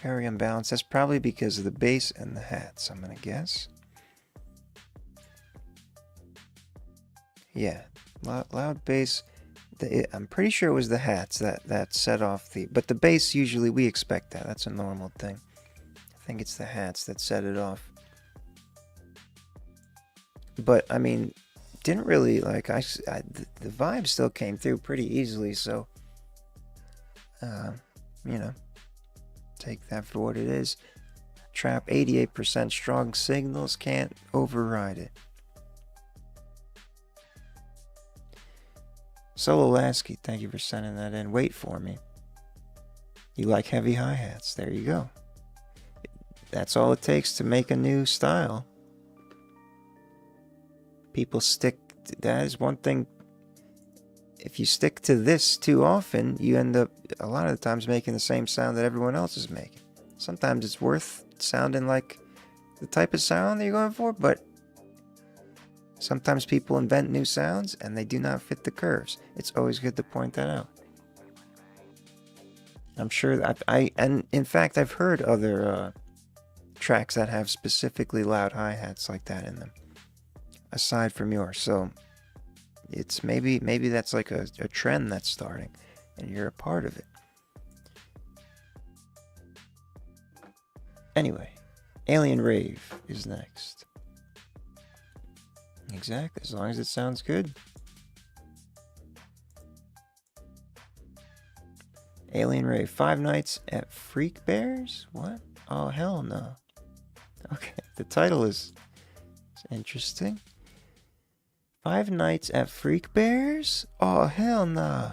Very unbalanced. That's probably because of the bass and the hats, I'm gonna guess. Yeah, loud bass, I'm pretty sure it was the hats that set off the. But the bass, usually we expect that. That's a normal thing. I think it's the hats that set it off. But I mean, didn't really like. The vibe still came through pretty easily. So, you know, take that for what it is. Trap 88% strong signals, can't override it. Solo Lasky, thank you for sending that in. Wait for me. You like heavy hi-hats. There you go. That's all it takes to make a new style. People stick. That is one thing. If you stick to this too often, you end up a lot of the times making the same sound that everyone else is making. Sometimes it's worth sounding like the type of sound that you're going for, but sometimes people invent new sounds and they do not fit the curves. It's always good to point that out. I'm sure that and in fact, I've heard other tracks that have specifically loud hi-hats like that in them, aside from yours. So it's maybe that's like a trend that's starting, and you're a part of it. Anyway, Alien Rave is next. Exactly, as long as it sounds good. Alien Rave, 5 Nights at Freak Bears? What? Oh, hell no. Okay, the title is interesting. 5 Nights at Freak Bears? Oh, hell no.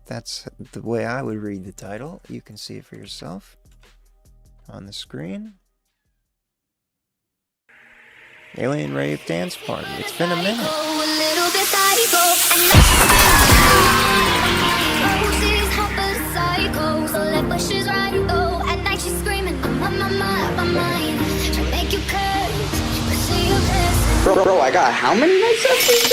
That's the way I would read the title. You can see it for yourself on the screen. Alien Rave Dance Party. It's been a minute. Bro, I got how many nights of sleep?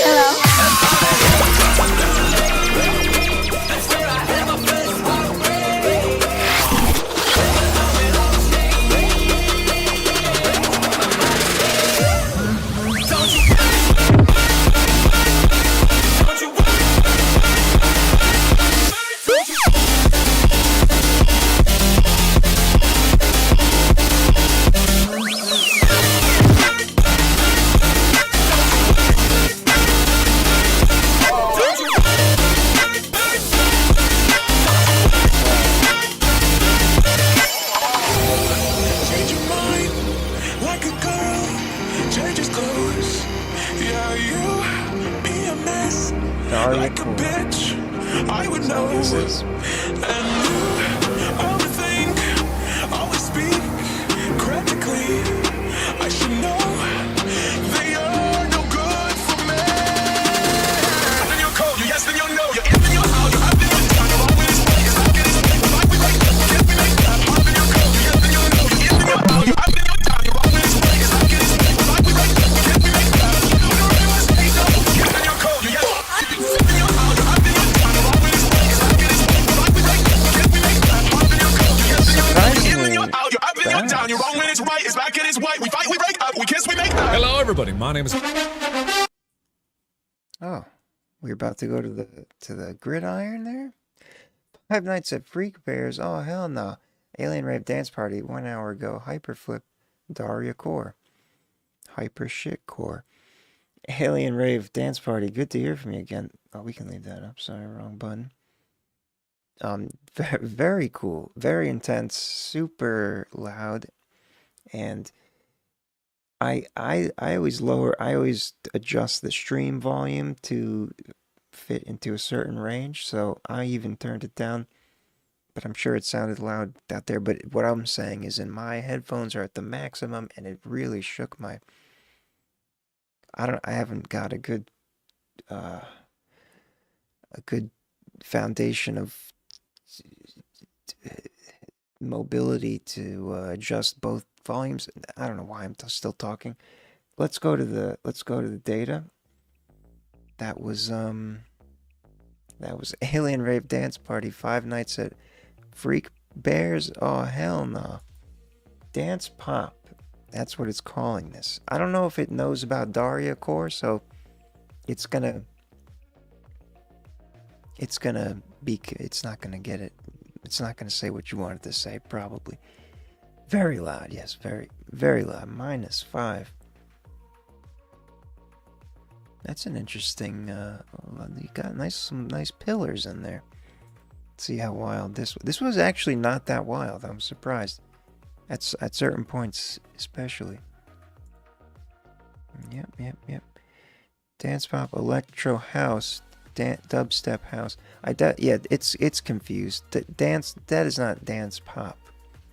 Like a bitch, I would know. And you overthink, always speak critically. I should know they are no good for me. Then you're cold, you yes, then you're no. You're in, then you're out, you're up, then you're down. You're always right, it's like it is right. Like we make that, yes, we make that. Up, then you're cold, you yes, then you're no. You're in, then you're out, you're up, then you're down. You're always right, it's like it is right. Like we make that, yes, we make that. You're always right, no. Yes, then you're cold, you yes. Hello, everybody. My name is. Oh, we're about to go to the gridiron there. 5 Nights at Freak Bears. Oh, hell no. Alien Rave Dance Party 1 hour ago. Hyperflip Daria Core. Hyper shit core. Alien Rave Dance Party. Good to hear from you again. Oh, we can leave that up. Sorry, wrong button. Very cool. Very intense. Super loud. And I always adjust the stream volume to fit into a certain range, so I even turned it down, but I'm sure it sounded loud out there. But what I'm saying is, in my headphones are at the maximum, and it really shook my. I haven't got a good foundation of mobility to adjust both volumes. I don't know why I'm still talking. Let's go to the data. That was Alien Rave Dance Party 5 Nights at Freak Bears. Oh hell no. Dance Pop. That's what it's calling this. I don't know if it knows about Daria Core, so it's gonna it's gonna be, it's not gonna get it. It's not gonna say what you want it to say, probably. Very loud, yes, very, very loud. -5. That's an interesting, you got some nice pillars in there. Let's see how wild this was actually not that wild. I'm surprised. At certain points, especially. Yep. Dance pop, electro house, dubstep house. Yeah, it's confused. That is not dance pop.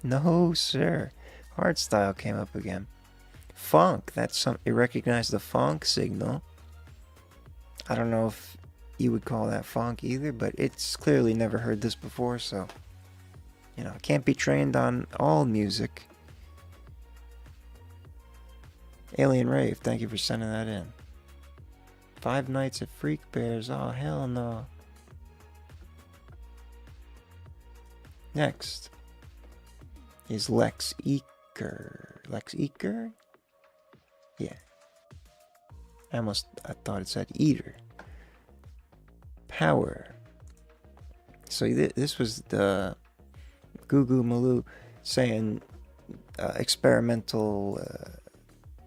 No, sir. Hardstyle came up again. Funk. You recognize the funk signal. I don't know if you would call that funk either, but it's clearly never heard this before, so it can't be trained on all music. Alien Rave, thank you for sending that in. 5 Nights at Freak Bears, oh hell no. Next is Lex Eaker. Lex Eaker? Yeah. I thought it said Eater. Power. So this was the Goo Goo Maloo saying experimental,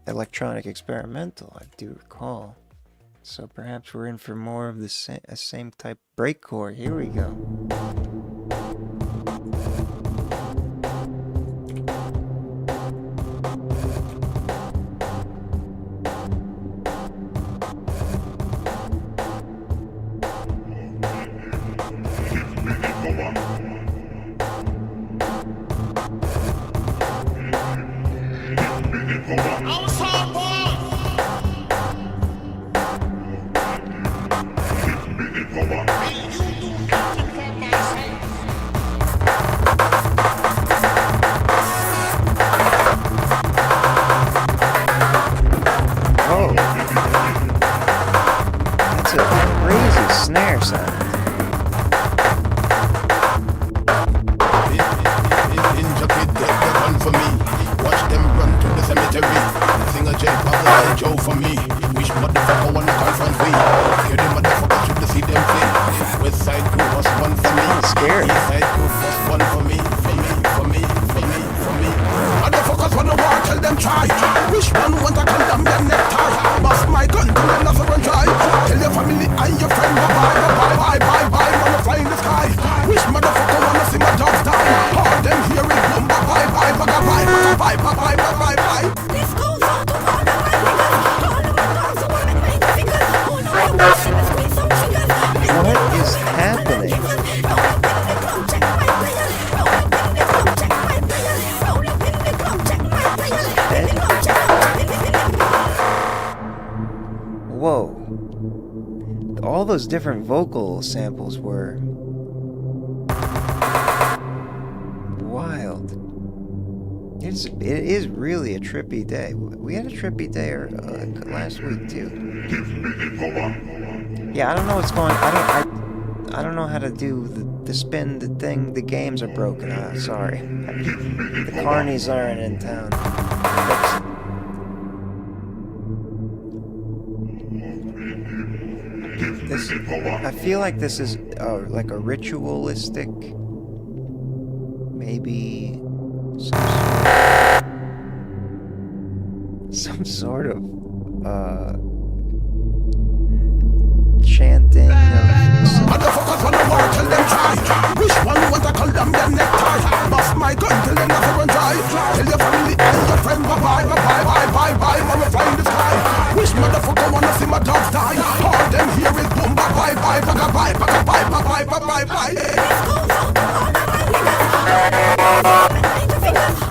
electronic experimental, I do recall. So perhaps we're in for more of the same type breakcore. Here we go. Those different vocal samples were wild. It is really a trippy day. We had a trippy day last week too. Yeah, I don't know what's going. I don't know how to do the spin. The thing. The games are broken. Sorry. The carnies aren't in town. I feel like this is like a ritualistic, maybe some sort of chanting motherfuckers wanna war till them try. Which one want to call them their necktie? Bust my gun till them never run dry. Tell your family and your friend bye bye. Mama fly in the sky. Which motherfucker wanna see my dogs die? All them hear is boom bye bye. Let's go out to all of my niggas.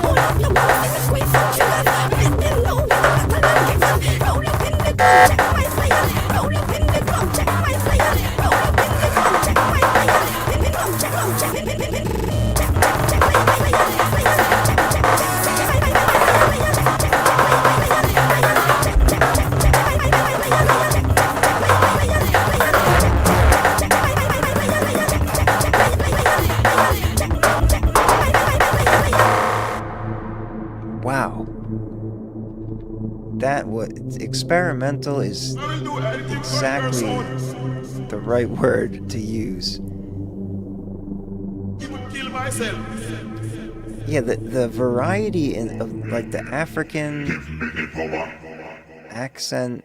Hold up your balls and squeeze some triggers. Let them know we got a lot of givers. Roll up in the club, check my fire. Roll up in the club, check my fire. Roll up in the club, check my fire. Wow. That was experimental is exactly the right word to use. Yeah, the variety of like the African accent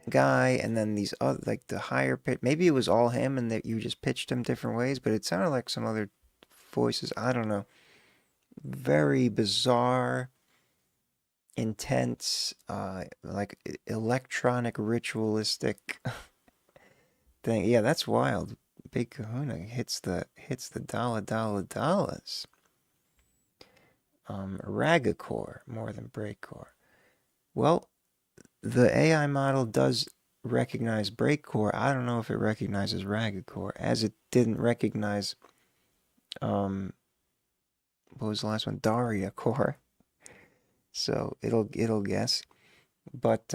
guy, and then these other, like the higher pitch. Maybe it was all him, and that you just pitched him different ways, but it sounded like some other voices. I don't know. Very bizarre, intense, like electronic ritualistic thing. Yeah, that's wild. Big Kahuna hits the dollars. Ragacore more than breakcore. Well, the AI model does recognize breakcore. I don't know if it recognizes ragacore, as it didn't recognize what was the last one? Daria core. So it'll guess. But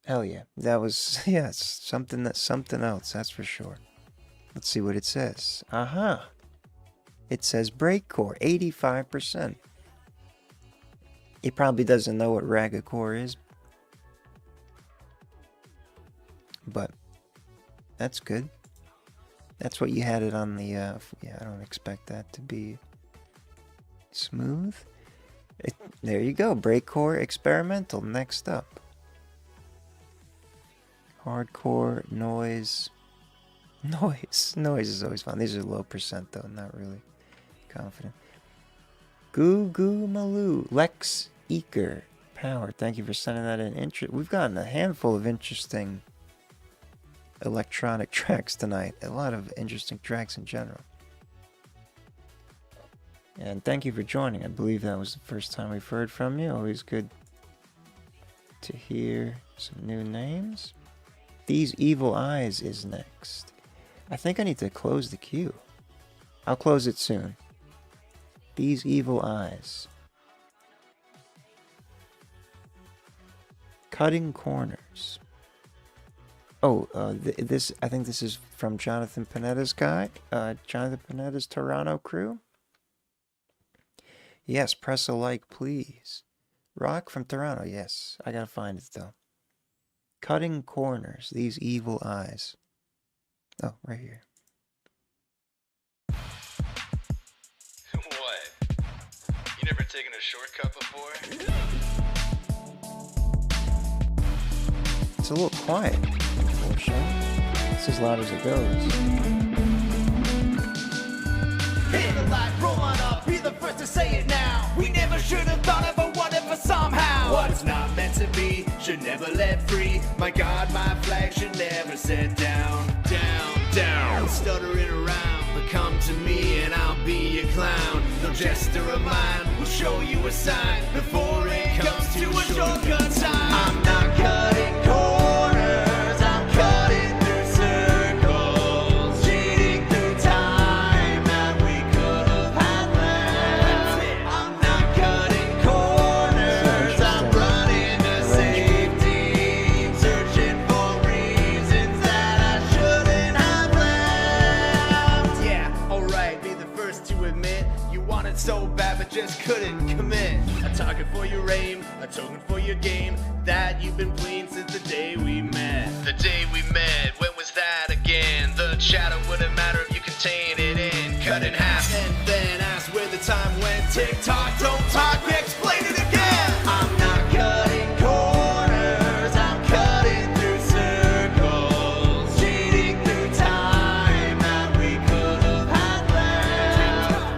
hell yeah. That was something else, that's for sure. Let's see what it says. Aha. It says breakcore, 85%. It probably doesn't know what ragacore is. But that's good. That's what you had it on the, yeah, I don't expect that to be smooth. There you go, breakcore experimental, next up. Hardcore, noise. Noise is always fun. These are low percent though, not really confident. Goo Goo Maloo, Lex Eaker, Power, thank you for sending that in. We've gotten a handful of interesting electronic tracks tonight. A lot of interesting tracks in general. And thank you for joining. I believe that was the first time we've heard from you. Always good to hear some new names. These Evil Eyes is next. I think I need to close the queue. I'll close it soon. These Evil Eyes. Cutting Corners. Oh, this, I think this is from Jonathan Panetta's guy. Jonathan Panetta's Toronto crew. Yes, press a like, please. Rock from Toronto, yes. I gotta find it, though. Cutting Corners, These Evil Eyes. Oh, right here. What? You never taken a shortcut before? It's a little quiet, unfortunately. It's as loud as it goes. Hit the light, roll on up, be the first to say it now. We never should have thought of a what if for somehow. What's not meant to be, should never let free. My God, my flag should never set down. Down, down. Stuttering around, but come to me and I'll be your clown. No jester of mine will show you a sign before it comes to a shortcut sign. I'm not cutting corners, I'm cutting through circles, cheating through time that we could have had left. I'm not cutting corners, I'm running to safety, searching for reasons that I shouldn't have left. Yeah, alright, be the first to admit you wanted so bad but just couldn't commit. A target for your aim, a token for your game, that you've been playing since the day we met. The day we met, when was that again? The chatter wouldn't matter if you contain it in. Cut in half and then ask where the time went. Tick tock, don't talk, explain it again. I'm not cutting corners, I'm cutting through circles, cheating through time that we could have had left.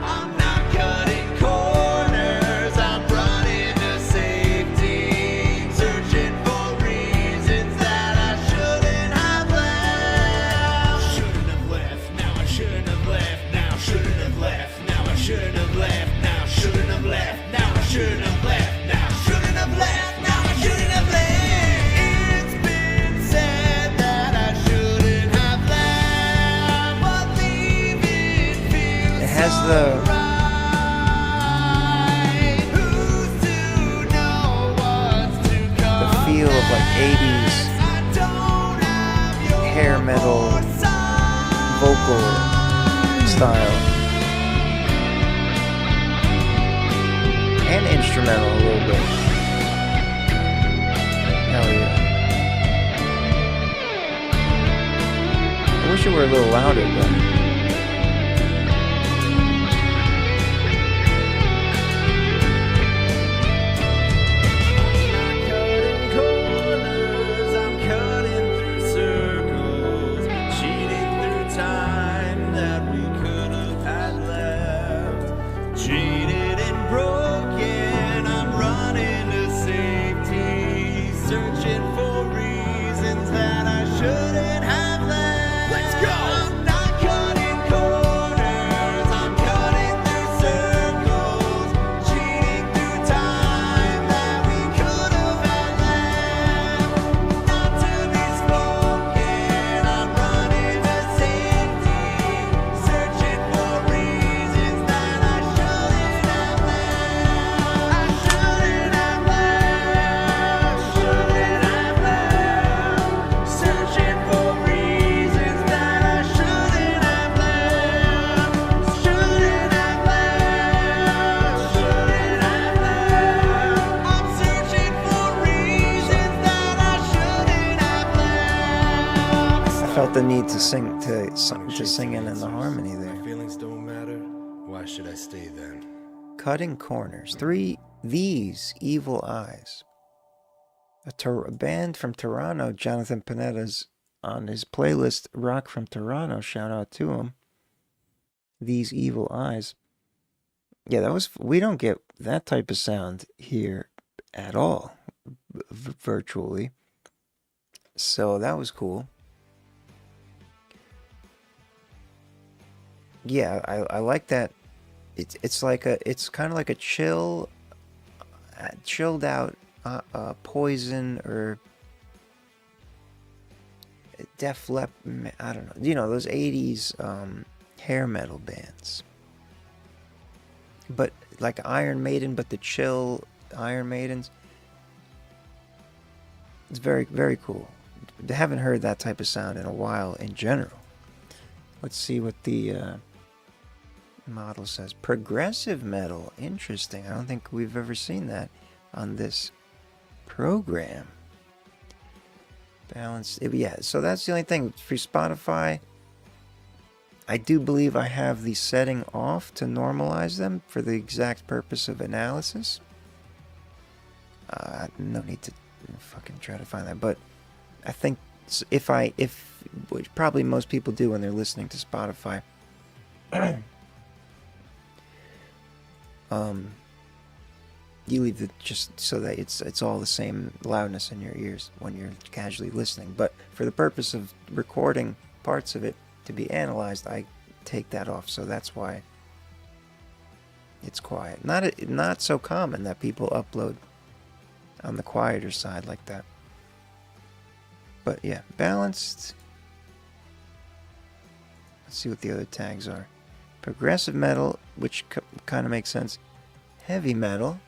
I'm not cutting corners, I'm running to safety, searching for reasons that I shouldn't have left. Shouldn't have left, now I shouldn't have left, now shouldn't have left, now I shouldn't have left, now shouldn't have left, now I shouldn't have left, now shouldn't have left, now I shouldn't have left. It's been said that I shouldn't have left, but leaving feels It has so the right. Who's to know what's to come? feel of like 80s I don't have your hair metal vocal style. And instrumental a little bit. Hell yeah. wish it were a little louder, but. The need to sing in the harmony there. My feelings don't matter. Why should I stay then? Cutting corners. These evil eyes. A band from Toronto. Jonathan Panetta's on his playlist. Rock from Toronto. Shout out to him. These evil eyes. Yeah, that was. We don't get that type of sound here at all, virtually. So that was cool. Yeah, I like that. It's kind of like a chilled out Poison or Def Leppard. I don't know. You know those '80s hair metal bands. But like Iron Maiden, but the chill Iron Maidens. It's very, very cool. I haven't heard that type of sound in a while in general. Let's see what the model says. Progressive metal. Interesting. I don't think we've ever seen that on this program. Balance. Yeah, so that's the only thing. For Spotify, I do believe I have the setting off to normalize them for the exact purpose of analysis. No need to fucking try to find that. But I think which probably most people do when they're listening to Spotify, you leave it just so that it's all the same loudness in your ears when you're casually listening. But for the purpose of recording parts of it to be analyzed, I take that off. So that's why it's quiet. Not so common that people upload on the quieter side like that. But yeah, balanced. Let's see what the other tags are. Progressive metal, which kind of makes sense. Heavy metal.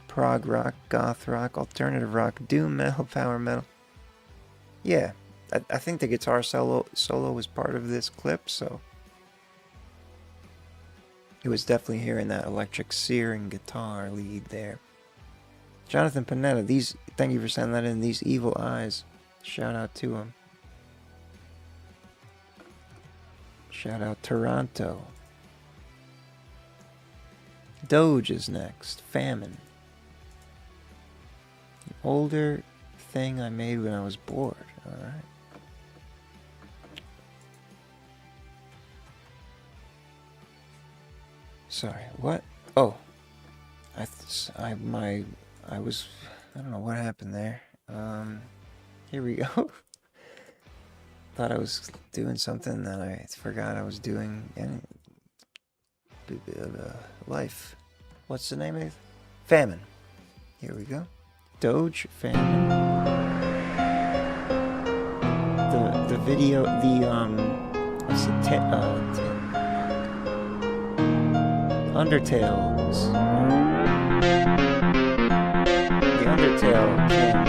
Prog rock, goth rock, alternative rock, doom metal, power metal. Yeah, I think the guitar solo was part of this clip, so it was definitely hearing that electric searing guitar lead there. Jonathan Panetta, thank you for sending that in. These evil eyes. Shout out to him. Shout out Toronto. Doge is next. Famine. An older thing I made when I was bored. Alright. Sorry, what? Oh. I don't know what happened there. Here we go. Thought I was doing something that I forgot I was doing. Life. What's the name of it? Famine. Here we go. Doge, Famine. The video, what's the Undertales. The Undertale came.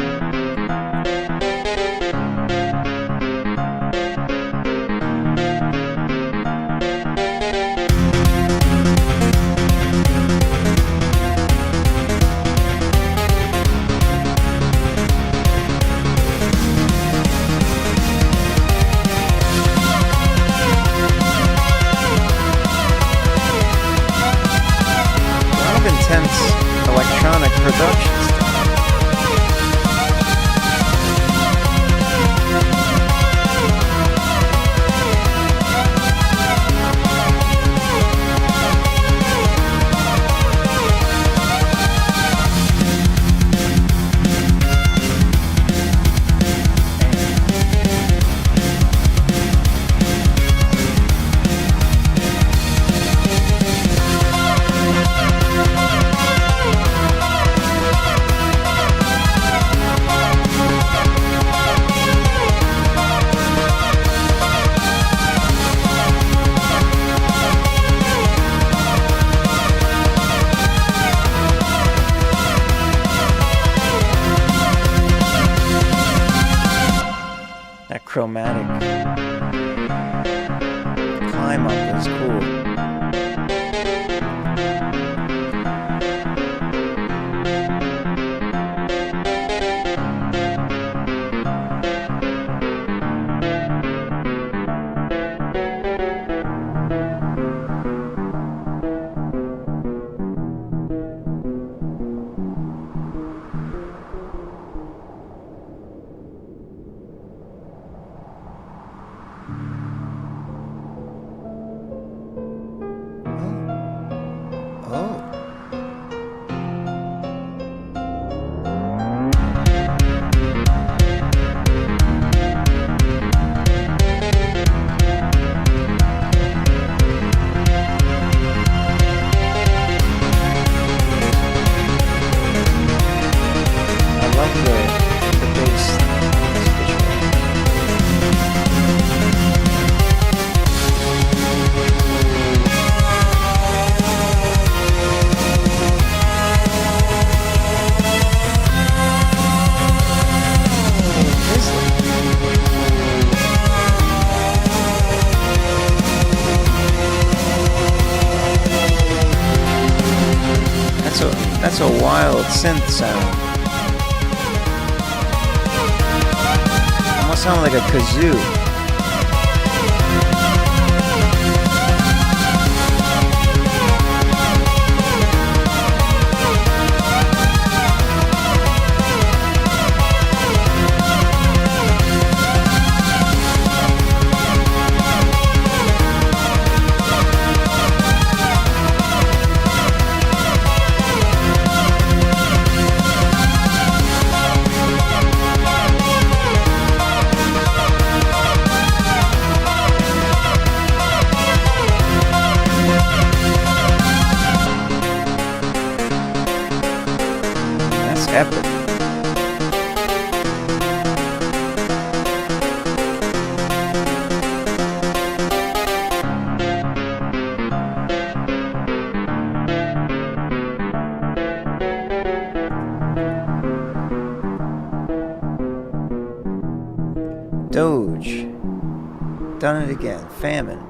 That's cool. That's a wild synth sound. Almost sound like a kazoo. Epic. Doge. Done it again. Famine.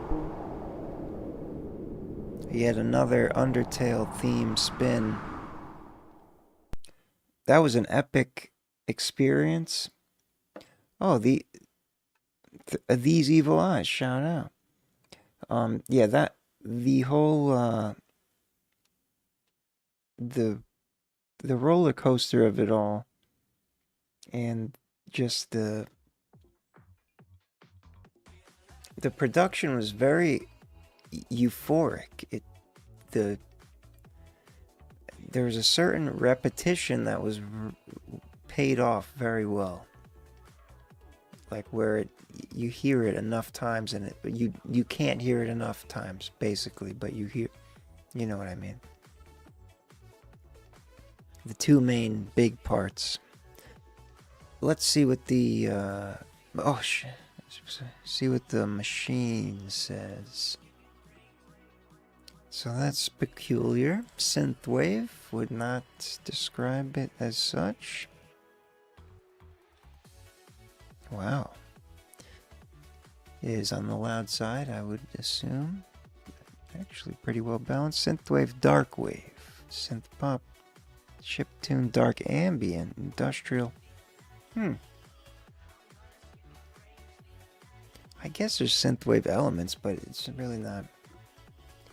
Yet another Undertale theme spin. That was an epic experience. Oh, these evil eyes, shout out. Yeah, that the whole the roller coaster of it all, and just the production was very euphoric. There was a certain repetition that was paid off very well, like where you hear it enough times in it, but you can't hear it enough times, basically. But you hear, you know what I mean. The two main big parts. Let's see what the see what the machine says. So that's peculiar. Synthwave, would not describe it as such. Wow. It is on the loud side, I would assume. Actually pretty well balanced. Synthwave, dark wave, synth pop, chiptune, dark ambient, industrial. I guess there's synthwave elements, but it's really not.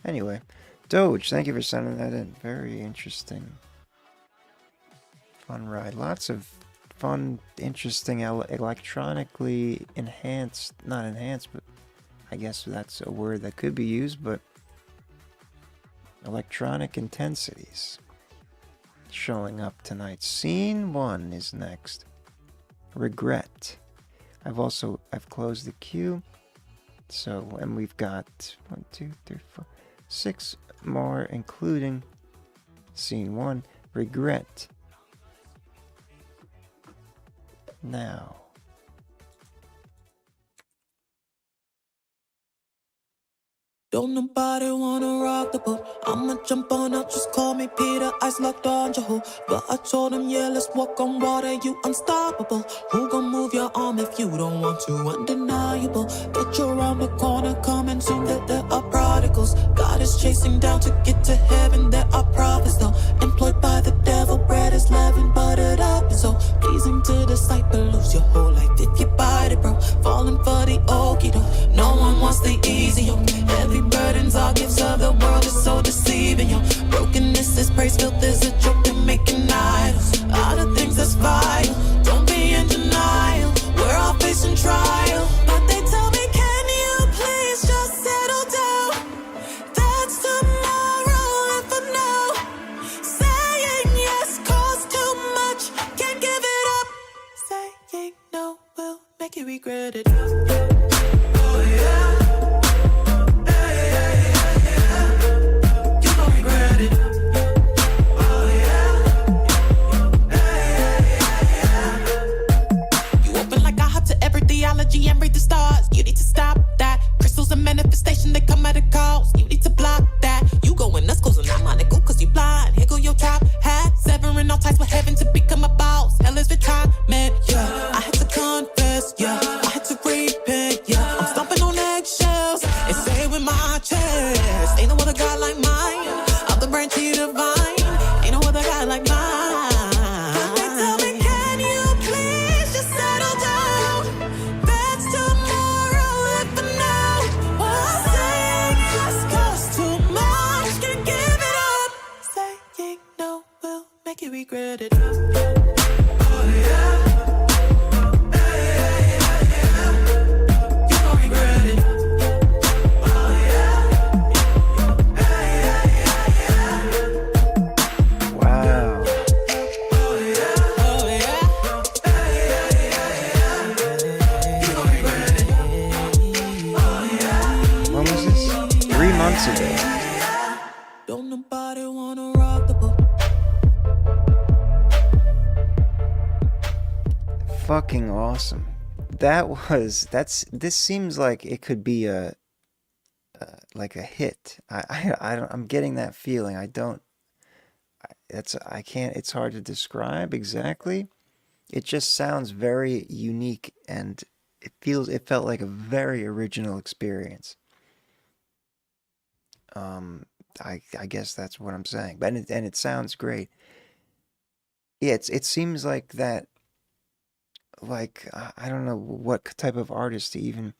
Anyway, Doge, thank you for sending that in. Very interesting. Fun ride. Lots of fun, interesting, electronically enhanced, not enhanced, but I guess that's a word that could be used, but electronic intensities showing up tonight. Scene 1 is next. Regret. I've closed the queue. So, and we've got 1, 2, 3, 4, 6 more, including scene 1, Regret. Now. Don't nobody wanna rock the boat. I'ma jump on out, just call me Peter. Ice locked on your hole. But I told him, yeah, let's walk on water. You unstoppable. Who gon' move your arm if you don't want to? Undeniable. Get you around the corner, coming soon. That they're a product. is chasing down to get to heaven. There are prophets though, employed by the devil. Bread is leavened, buttered up, and so pleasing to the sight. But lose your whole life if you bite it, bro. Falling for the okie doke. No one wants the easy, yo. Heavy burdens are gifts of the world, is so deceiving, yo. Brokenness is praise, filth is a joke. They're making idols out of things that's vile. Don't be in denial. We're all facing trial, but they tell me, can you please just settle down? That's tomorrow if I know. Saying yes costs too much, can't give it up. Saying no will make you regret it. Oh yeah. Theology and read the stars. You need to stop that. Crystals and manifestation, they come at a cost. You need to block that. You going nuts, closing that money, go cause you blind. Here go your top hat. Severing all ties with heaven to become a boss. Hell is retirement, yeah. I had to confess, yeah. I had to repent, yeah. I'm stomping on eggshells and say with my chest, ain't no other God like mine. I'm the branch of the vine. Ain't no other God like mine. You regret it. Oh yeah. You gon' regret it. Oh yeah. Wow. Oh yeah. Oh yeah. You gon' regret it. Oh yeah. When was this? 3 months ago. Don't nobody wanna rock the boat. Fucking awesome. This seems like it could be a like a hit. I'm getting that feeling. I can't, it's hard to describe exactly. It just sounds very unique, and it felt like a very original experience. I guess that's what I'm saying. But it sounds great. Yeah, it seems like that. Like, I don't know what type of artist to even,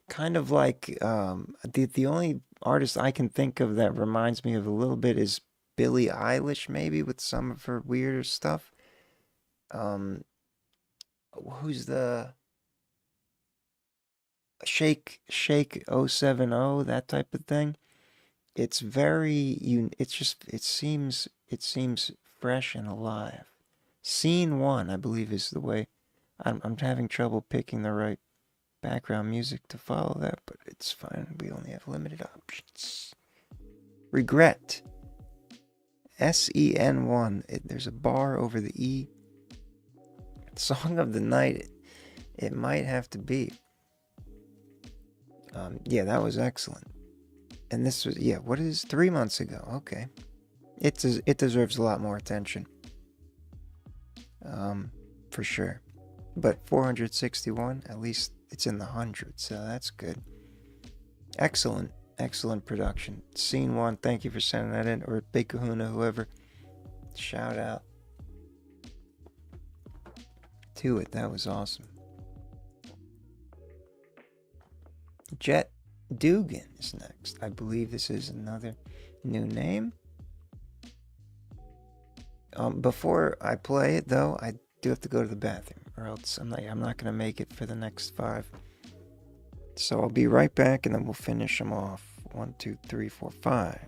kind of like, the only artist I can think of that reminds me of a little bit is Billie Eilish, maybe, with some of her weirder stuff. Who's the Shake 070, that type of thing. It's it seems fresh and alive. Scene 1, I believe, is the way. I'm having trouble picking the right background music to follow that, but it's fine. We only have limited options. Regret. SEN1. There's a bar over the E. Song of the night. It might have to be. Yeah, that was excellent. And this was, yeah, what is 3 months ago? Okay. It deserves a lot more attention. For sure. But 461, at least it's in the hundreds, so that's good. Excellent production. Scene 1, thank you for sending that in, or Big Kahuna, whoever. Shout out to it. That was awesome. Jet Dugan is next. I believe this is another new name. Before I play it, though, I do have to go to the bathroom, or else I'm not gonna make it for the next 5. So I'll be right back, and then we'll finish them off. 1, 2, 3, 4, 5.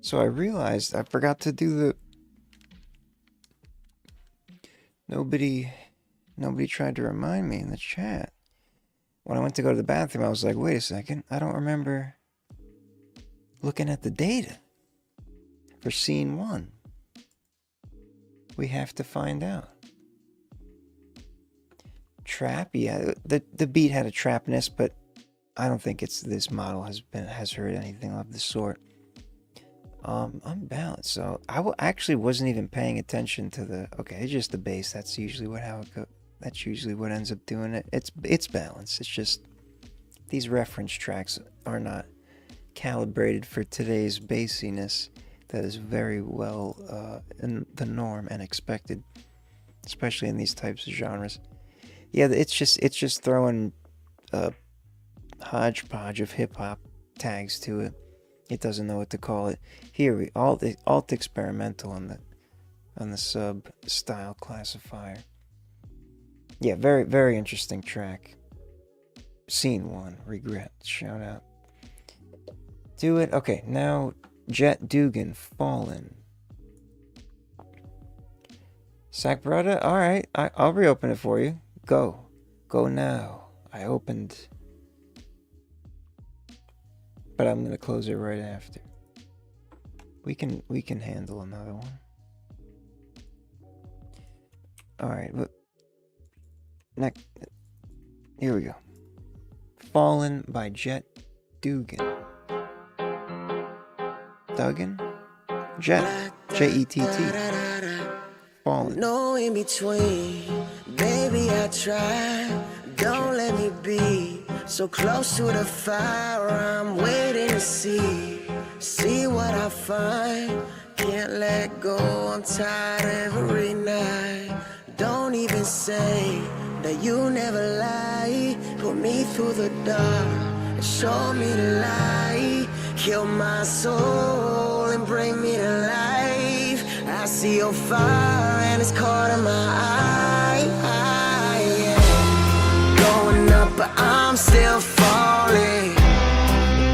So I realized I forgot to do the... Nobody tried to remind me in the chat. When I went to go to the bathroom, I was like, wait a second, I don't remember looking at the data for scene 1. We have to find out. Trap, yeah, the beat had a trapness, but I don't think it's this model has heard anything of the sort. Unbalanced. So I actually wasn't even paying attention to the. Okay, it's just the bass. That's usually that's usually what ends up doing it. It's balanced. It's just these reference tracks are not calibrated for today's bassiness. That is very well in the norm and expected, especially in these types of genres. Yeah, it's just throwing a hodgepodge of hip hop tags to it. It doesn't know what to call it. Here we alt experimental on the sub style classifier. Yeah, very very interesting track. Scene 1, regret, shout out. Do it. Okay, now Jet Dugan, Fallen. Sack brother, all right, I'll reopen it for you. Go now. I opened. But I'm gonna close it right after. We can handle another one. All right, but next, here we go. Fallen by Jet Dugan. Duggan? Jet. J-E-T-T. Fallen. No in between, baby. I try. Don't let me be so close to the fire. I'm waiting to see what I find. Can't let go. I'm tired every night. Don't even say that you never lie. Put me through the dark and show me the light. Kill my soul and bring me to life. I see your fire and it's caught in my eye. Yeah. Going up but I'm still falling.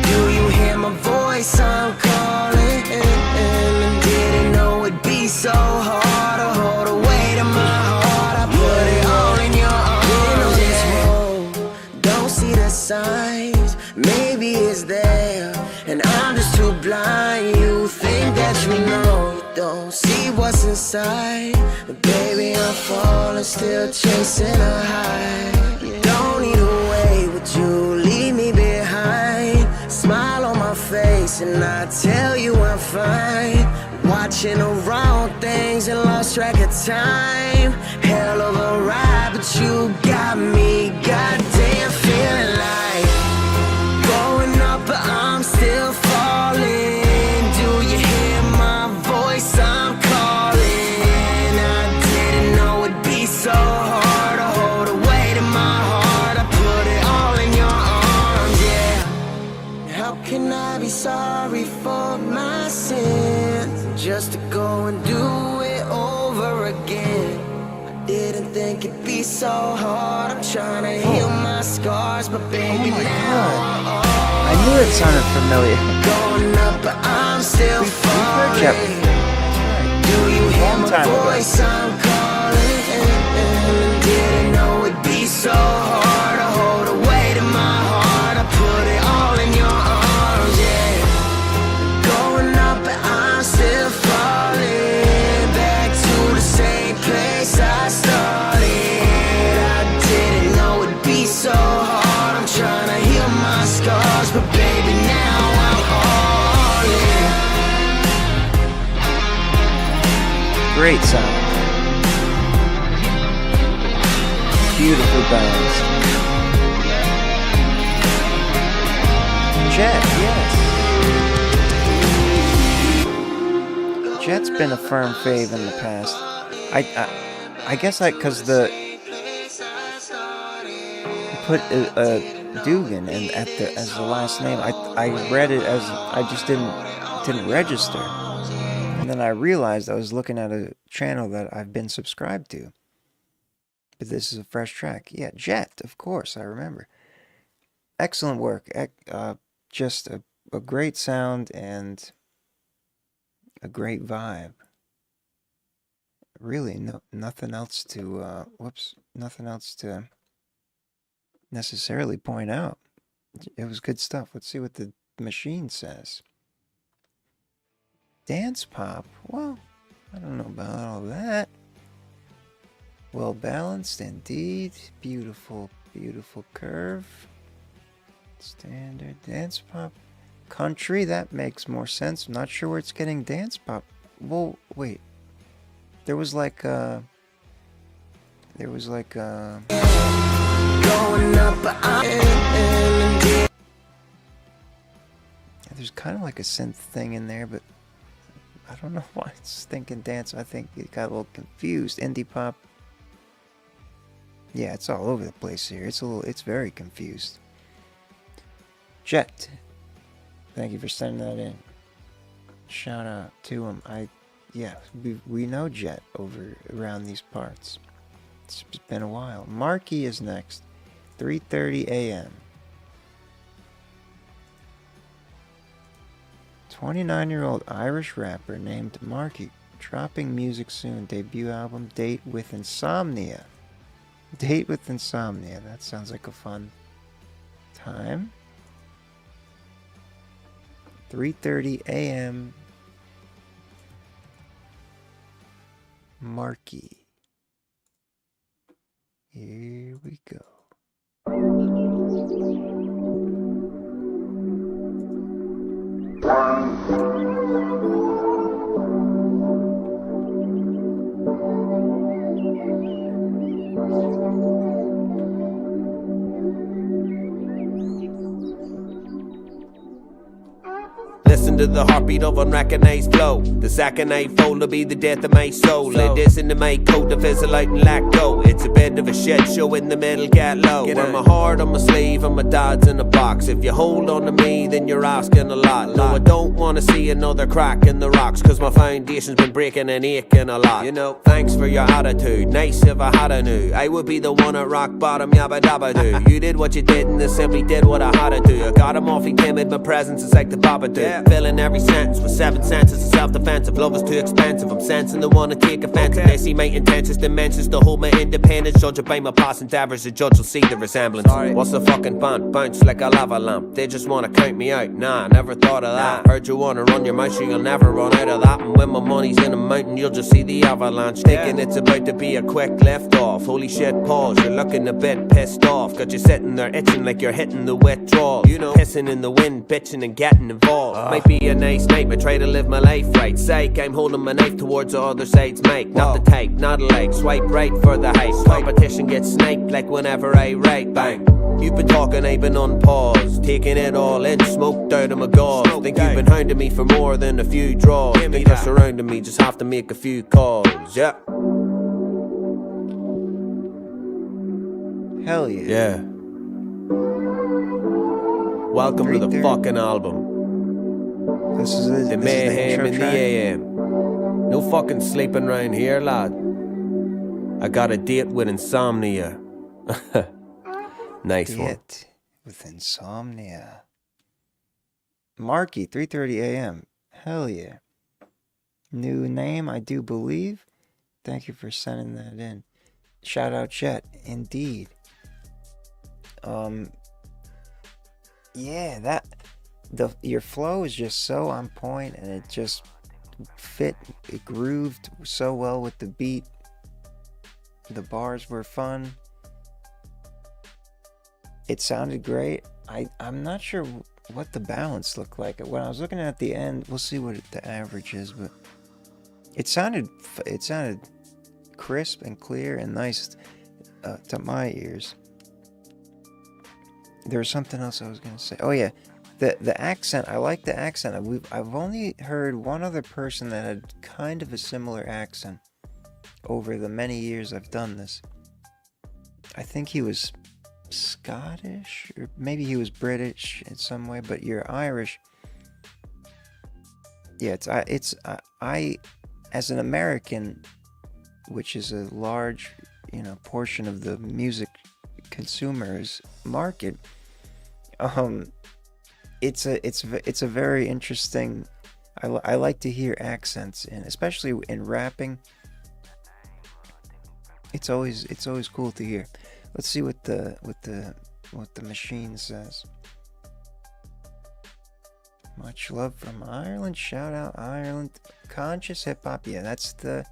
Do you hear my voice? I'm calling. And didn't know it'd be so hard to hold the weight of my heart. I put it all in your arms. Yeah. Don't see the signs. Maybe it's there and I'm just too blind. You think that you know, you don't see what's inside. But baby, I'm falling, still chasing a high. Don't need to wait, would you leave me behind? Smile on my face and I tell you I'm fine. Watching around things and lost track of time. Hell of a ride, but you got me goddamn feeling like going up, but I'm still falling. Do you hear my voice? I'm calling. I didn't know it'd be so hard to hold the weight in my heart. I put it all in your arms, yeah. How can I be sorry for my sins just to go and do it over again? I didn't think it'd be so hard. I'm trying to heal my scars, but baby, now I knew it sounded familiar. going up, but I'm still falling. Do you hear my voice? I'm calling. Didn't know it'd be so hard to hold the weight in my heart. I put it all in your arms, yeah. Going up, but I'm still falling. Back to the same place I started. I didn't know it'd be so hard. I'm trying to heal my scars, but baby, now I'm all in. Great sound. Beautifully balanced. Jet, yeah. Jet's been a firm fave in the past. I guess because you put Dugan in as the last name. I read it as I just didn't register, and then I realized I was looking at a channel that I've been subscribed to. But this is a fresh track. Yeah, Jet, of course, I remember. Excellent work. Just a great sound and a great vibe. Really, nothing else to nothing else to necessarily point out. It was good stuff. Let's see what the machine says. Dance pop. Well, I don't know about all that. Well balanced indeed. Beautiful, beautiful curve. Standard dance pop. Country, that makes more sense. I'm not sure where it's getting dance pop. Well, wait. There was like going up, there's kind of like a synth thing in there, but I don't know why it's thinking dance. I think it got a little confused. Indie pop. Yeah, it's all over the place here. It's very confused. Jet. Thank you for sending that in. Shout out to him. Yeah, we know Jet around these parts. It's been a while. Marky is next. 3:30 a.m. 29-year-old Irish rapper named Marky, dropping music soon. Debut album, Date with Insomnia. Date with Insomnia. That sounds like a fun time. 3:30 a.m. Marky. Here we go. Listen to the heartbeat of unrecognized flow. The second I fold will be the death of my soul. Let this into my coat to fizzle out and let go. It's a bit of a shit show in the middle, get low. Wear my heart on my sleeve and my dad's in a box. If you hold on to me, then you're asking a lot. No, I don't wanna see another crack in the rocks, cause my foundation's been breaking and aching a lot. You know, thanks for your attitude. Nice if I had a new. I would be the one at rock bottom, yabba dabba do. You did what you did and I simply did what I had to do. I got him awfully timid, my presence is like the Babadook. Filling every sentence with 7 senses of self-defensive. Love is too expensive, I'm sensing the one to take offensive. They see my intentions, dimensions to hold my independence. Judge it by my past endeavors, the judge will see the resemblance. What's the fucking fun? Bounce like a lava lamp. They just wanna count me out, nah, never thought of that. Heard you wanna run your mouth, so you'll never run out of that. And when my money's in a mountain, you'll just see the avalanche. Thinking it's about to be a quick lift off. Holy shit, pause, you're looking a bit pissed off. Got you sitting there itching like you're hitting the withdrawal. You know, pissing in the wind, bitching and getting involved. Might be a nice night, but try to live my life right. Psych, I'm holding my knife towards the other side's mic. Not the type, not alike, swipe right for the hype. Competition gets sniped like whenever I write. Bang. You've been talking, I've been on pause. Taking it all in, smoked out of my gauze. Think you've been hounding me for more than a few draws. Think you're surrounding me, just have to make a few calls. Yeah. Hell yeah. Yeah. Welcome to the fucking album. This is it. The mayhem in the AM. No fucking sleeping round here, lad. I got a date with insomnia. Nice one. Date with insomnia. Marky, 3:30 a.m. Hell yeah. New name, I do believe. Thank you for sending that in. Shout out Chet, indeed. Yeah, your flow is just so on point, and it just it grooved so well with the beat. The bars were fun. It sounded great. I'm not sure what the balance looked like. When I was looking at the end, we'll see what the average is, but it sounded crisp and clear and nice to my ears. There was something else I was gonna say. Oh yeah, The accent, I like the accent. I've only heard one other person that had kind of a similar accent over the many years I've done this. I think he was Scottish, or maybe he was British in some way, but you're Irish. Yeah, I as an American, which is a large, portion of the music consumers market, it's a very interesting. I like to hear accents, and especially in rapping. It's always cool to hear. Let's see what the machine says. Much love from Ireland. Shout out Ireland. Conscious hip hop. Yeah, that's the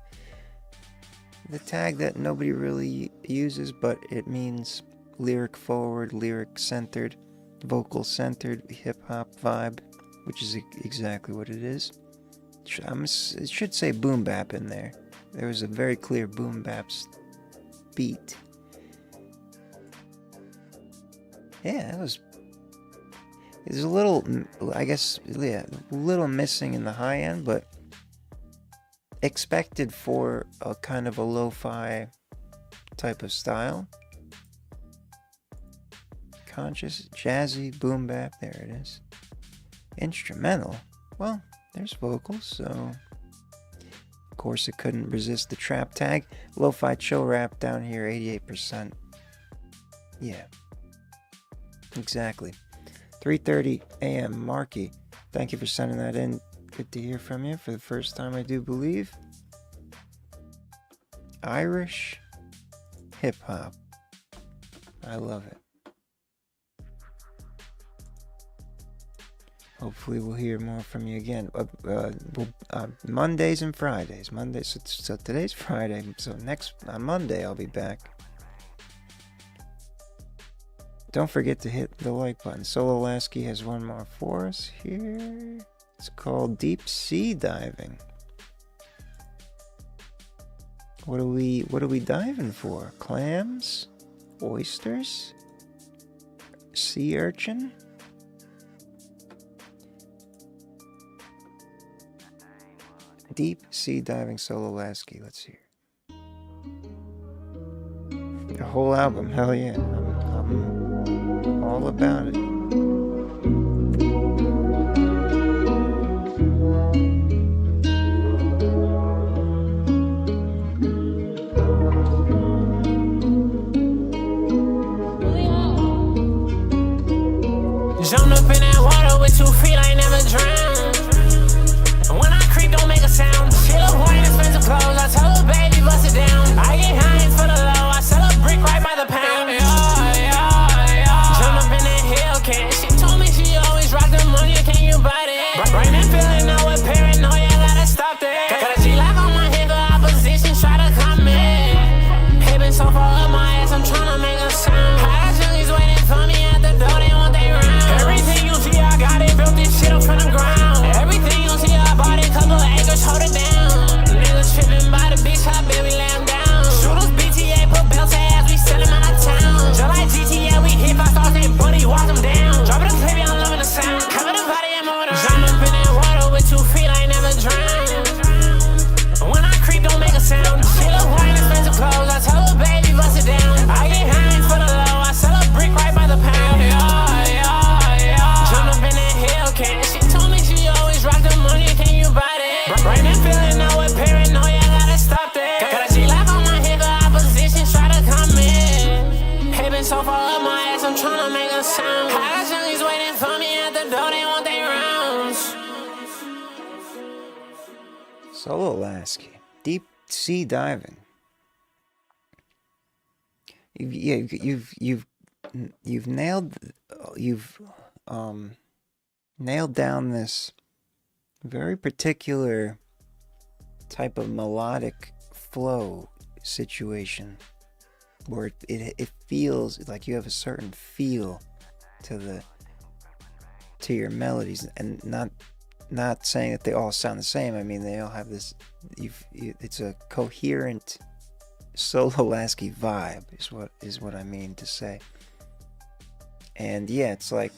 tag that nobody really uses, but it means lyric forward, lyric centered, vocal centered hip hop vibe, which is exactly what it is. It should say boom bap in there. There was a very clear boom bap beat. Yeah, it's a little, I guess, a little missing in the high end, but expected for a kind of a lo-fi type of style. Conscious, jazzy, boom bap, there it is. Instrumental, well, there's vocals, so of course it couldn't resist the trap tag. Lo-fi chill rap down here, 88%. Yeah, exactly. 3:30 a.m. Marky, thank you for sending that in. Good to hear from you for the first time, I do believe. Irish hip hop. I love it. Hopefully we'll hear more from you again. Mondays and Fridays. So today's Friday. So on Monday I'll be back. Don't forget to hit the like button. Solo Lasky has one more for us here. It's called Deep Sea Diving. What are we diving for? Clams? Oysters? Sea urchin? Deep Sea Diving, Solo Lasky. Let's hear. The whole album, hell yeah. I'm all about it. Jumped up in that water with 2 feet, I ain't never drowned. And when I creep, don't make a sound. She look white and expensive clothes. I tell her, baby, bust it down. I get high for the low. I sell a brick right by the pound. Jumped up in that Hellcat. She told me she always rock the money. Can you buy that? Right now, feeling no with paranoia. Gotta stop that. Got a G-Lock on my hip, the opposition try to come in. Hey, been so far up my ass, I'm tryna make a sound. I got junkies waiting for me at the door. They want they round. Everything you see, I got it. Built this shit up from the ground. Everything you see, I bought it. Couple of acres, hold it down. Niggas tripping by the beach, hot baby, lay 'em down. Shooters, BTA, put belts ass, we sell 'em out of town. Just like GTA, we hit 5 stars, and buddy, walk 'em down. Drop it up, baby, I'm loving the sound. Cover the body, I'm on the jump up in that water with 2 feet, I ain't never drowned. When I creep, don't make a sound. She look white and expensive clothes. I tell her, baby, bust it down. I get high for the low. I sell a brick right by the pound. Jumped up in that Hellcat. She told me she always rock the money. Can you buy that? Right now, feeling no with paranoia. Gotta stop that. Got a G-Lock on my hip, the opposition try to come in. Hey, been so far up my ass, I'm tryna make a sound. I got junkies waiting for me at the door. They want their rounds. Solo Lasky. Deep Sea Diving. You've nailed down this very particular type of melodic flow situation where it feels like you have a certain feel to your melodies, and not saying that they all sound the same. I mean, they all have this. It's a coherent Solo Lasky vibe. Is what I mean to say. And yeah, it's like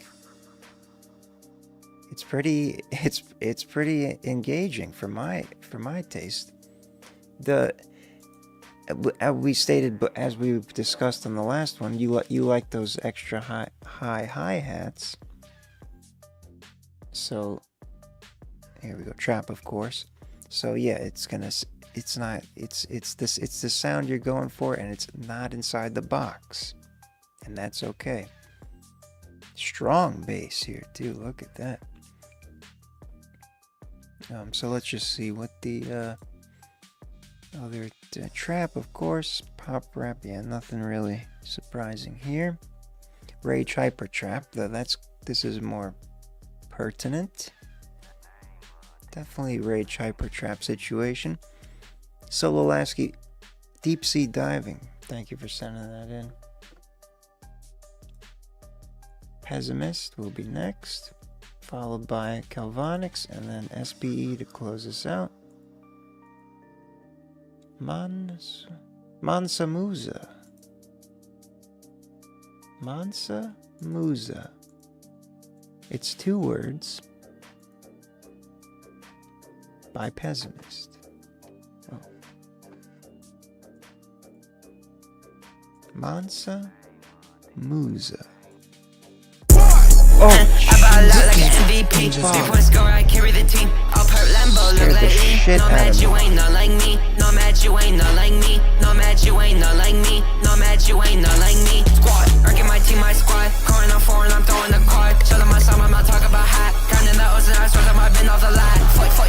it's pretty engaging for my taste. The we stated, but as we discussed on the last one, you like those extra high hi-hats. So here we go, trap, of course. So yeah, it's the sound you're going for, and it's not inside the box, and that's okay. Strong bass here too. Look at that. So let's just see what the other trap, of course, pop rap. Yeah, nothing really surprising here. Rage hyper trap. This is more pertinent. Definitely rage hyper trap situation. Solo Lasky, deep sea diving. Thank you for sending that in. Pessimist will be next, followed by Calvonics, and then SBE to close us out. Mansa Musa. Mansa Musa. It's 2 words by Pessimist. Oh. Mansa Musa. Oh, I ball out like an MVP. 3 points score, I carry the team. All perp Lambo, look like me. No match, you ain't not like me. No match, you ain't not like me. No match, you ain't not like me. No match, you ain't not like me. Squad, working my team, my squad. Calling on foreign, I'm throwing the card. Show them my song, I'm not talking about hot. Counting the O's and I swear I've been off the lot.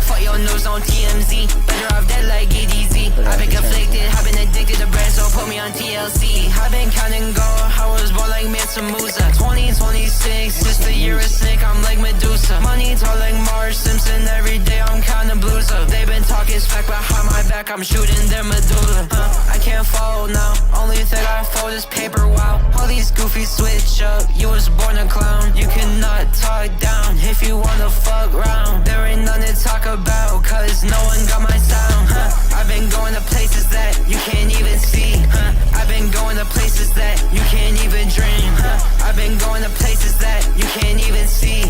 Fuck your news on TMZ. Better off dead like EDZ. I've been conflicted, I've been addicted to bread, so put me on TLC. I've been counting gold, I was born like Mansa Musa. 2026, just the year is sick, I'm like Medusa. Money tall like Marge Simpson, every day I'm counting blues up. They've been talking smack behind my back, I'm shooting their medulla. I can't fold now, only thing I fold is paper, wow. All these goofies switch up, you was born a clown. You cannot talk down if you wanna fuck round. There ain't none to talk about, cause no one got my sound. I've been going to places that you can't even see. I've been going to places that you can't even dream. I've been going to places that you can't even see.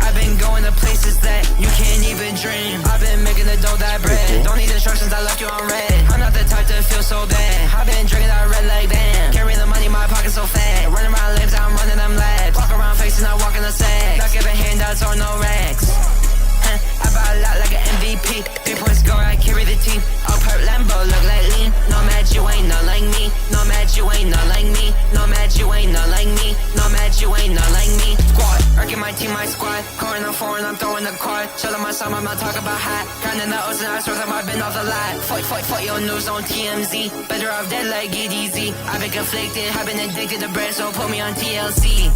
I've been going to places that you can't even dream. I've been making the dough that bread. Don't need instructions, I left you on red. I'm not the type to feel so bad. I've been drinking that red like bam. Carrying the money, my pocket so fat. Running around limbs, I'm running them laps. Walk around facing, I walk in the sack. Not giving handouts or no racks. I buy a lot like an MVP. 3 points score, I carry the team. All perp Lambo, look like lean. No match, you ain't not like me. No match, you ain't not like me. No match, you ain't not like me. No match, you ain't not like me. Squad, working my team, my squad. Calling on foreign, I'm throwing the card. Show them my song, I'm not talking about hot. Counting the O's and I swear I've been off the lot. Fuck your news on TMZ. Better off dead like EDZ. I've been conflicted, I've been addicted to bread, so put me on TLC.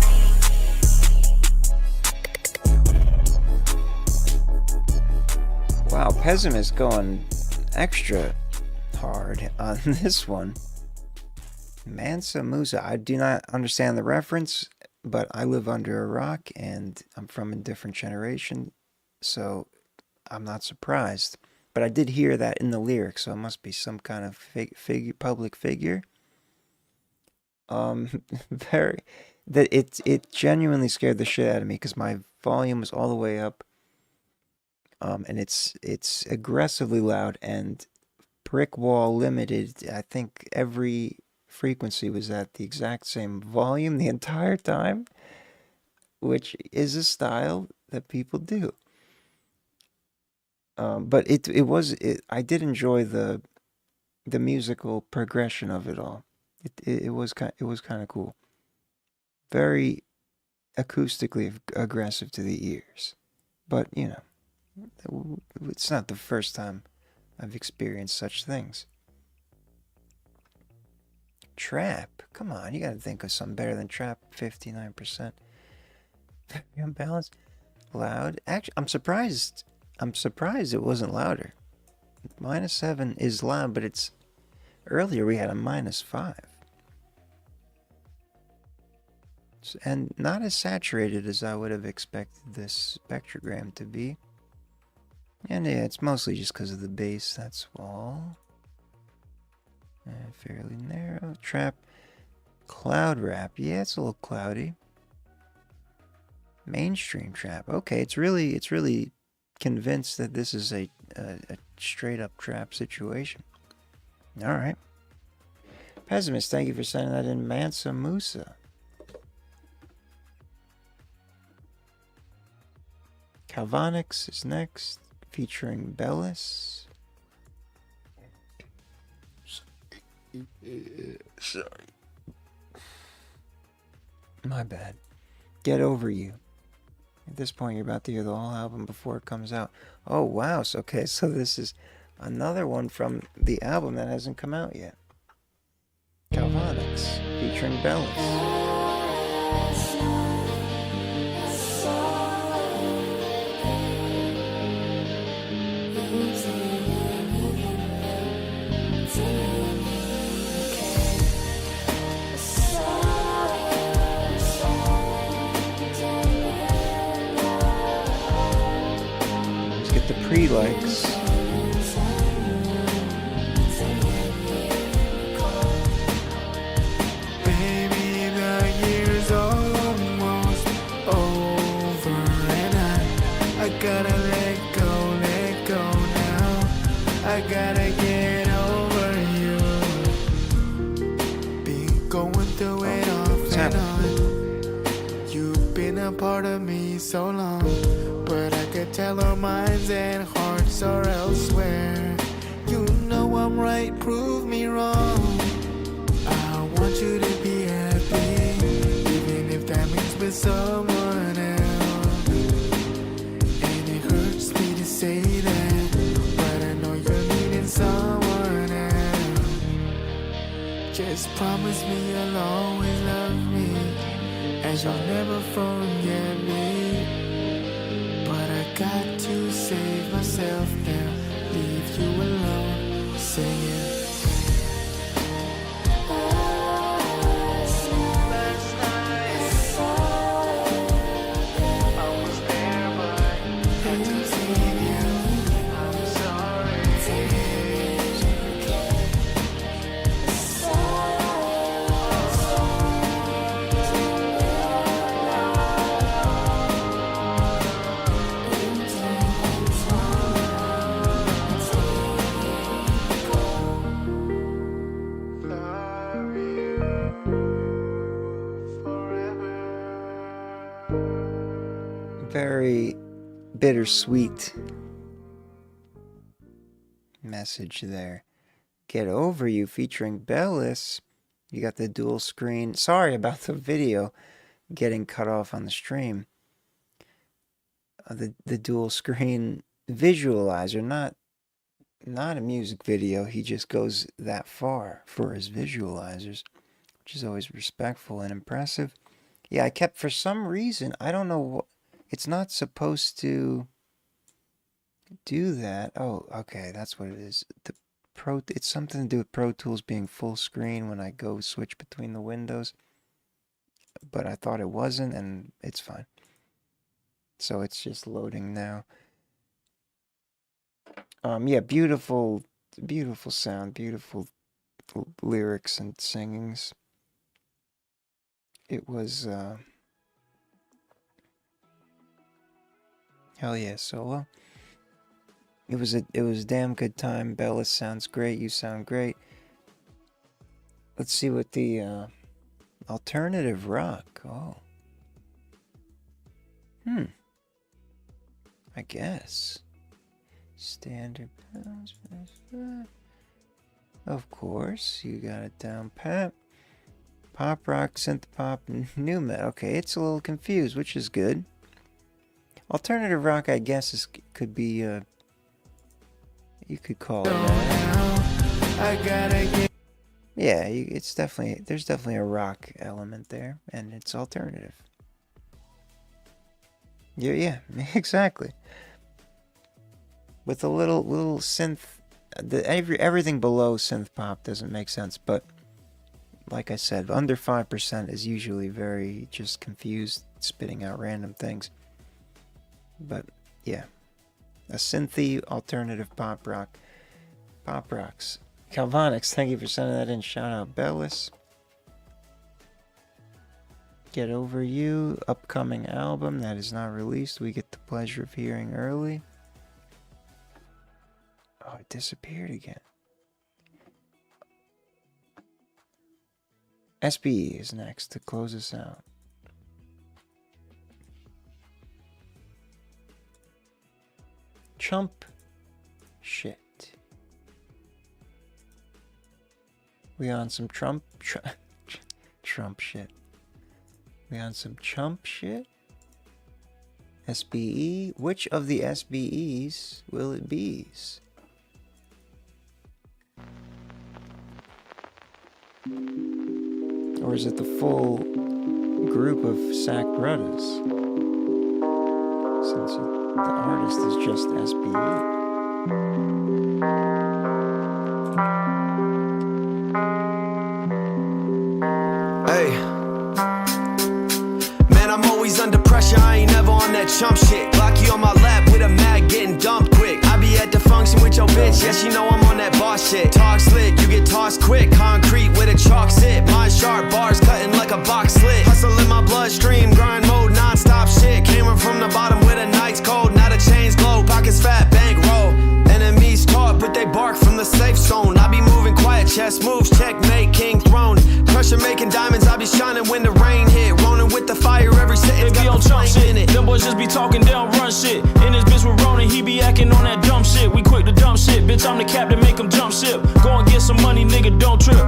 Wow, Pessimist going extra hard on this one. Mansa Musa. I do not understand the reference, but I live under a rock and I'm from a different generation, so I'm not surprised. But I did hear that in the lyrics, so it must be some kind of public figure. It genuinely scared the shit out of me because my volume was all the way up. And it's aggressively loud and brick wall limited. I think every frequency was at the exact same volume the entire time, which is a style that people do. But I did enjoy the musical progression of it all. It was kind of cool. Very acoustically aggressive to the ears, but you know. It's not the first time I've experienced such things. Trap? Come on, you gotta think of something better than trap. 59%. Very unbalanced. Loud. Actually, I'm surprised it wasn't louder. -7 is loud, but it's... Earlier we had a -5. And not as saturated as I would have expected this spectrogram to be. And yeah, it's mostly just because of the bass, that's all. And fairly narrow. Trap. Cloud rap. Yeah, it's a little cloudy. Mainstream trap. Okay, it's really convinced that this is a straight up trap situation. All right. Pessimist, thank you for sending that in. Mansa Musa. Calvonix is next, featuring Bellis. Sorry. My bad. Get Over You. At this point, you're about to hear the whole album before it comes out. Oh, wow. So, okay, so this is another one from the album that hasn't come out yet. Calvonix, featuring Bellis. Let's get the pre-likes. Gotta let go now. I gotta get over you. Been going through it off and on. You've been a part of me so long, but I could tell our minds and hearts are elsewhere. You know I'm right, prove me wrong. I want you to be happy, even if that means with someone else. Say that, but I know you're needing someone else. Just promise me you'll always love me, and you'll never forget me. But I got to save myself now, leave you alone, singing. Very bittersweet message there. Get Over You, featuring Bellis. You got the dual screen. Sorry about the video getting cut off on the stream. The dual screen visualizer, not a music video. He just goes that far for his visualizers, which is always respectful and impressive. Yeah, I kept, for some reason, I don't know what, it's not supposed to do that. Oh, okay, that's what it is. It's something to do with Pro Tools being full screen when I go switch between the windows. But I thought it wasn't, and it's fine. So it's just loading now. Yeah, beautiful sound, beautiful lyrics and singings. It was hell yeah, solo. It was a damn good time. Bellis sounds great. You sound great. Let's see what the alternative rock. Oh. I guess. Standard. Of course, you got it down pat. Pop rock, synth pop, new metal. Okay, it's a little confused, which is good. Alternative rock, I guess, could be you could call it that. Yeah, it's definitely, there's definitely a rock element there, and it's alternative. Yeah, exactly. With a little synth, everything below synth pop doesn't make sense, but like I said, under 5% is usually very just confused, spitting out random things. But yeah, a synthy alternative pop rock. Pop rocks. Calvonix, thank you for sending that in. Shout out Bellis. Get Over You, upcoming album that is not released. We get the pleasure of hearing early. Oh, it disappeared again. SBE is next to close us out. Chump shit. We on some Trump shit. We on some chump shit? SBE? Which of the SBEs will it be? Or is it the full group of Sack Brothers? Since the artist is just SBE. Hey, man, I'm always under pressure. I ain't never on that chump shit. Block you on my lap with a mag getting dumped quick. I be at the function with your bitch. Yes, you know I'm on that boss shit. Talk slick, you get tossed quick. Concrete with a chalk sit. Mine sharp, bars cutting like a box slit. Hustle in my bloodstream, grind mode, non-stop shit. Came up from the bottom with a night's cold. Now the chains glow, pockets fat, bank roll. Enemies talk, but they bark from the safe zone. I be moving quiet, chess moves, checkmate, king throne. Pressure making diamonds, I be shining when the rain hit. Rolling with the fire, every sentence got the flame in it. Them boys just be talking, they don't run shit. In this bitch with Ronan, he be acting on that dumb shit. We quick to dump shit, bitch, I'm the captain, make him jump ship. Go and get some money, nigga, don't trip.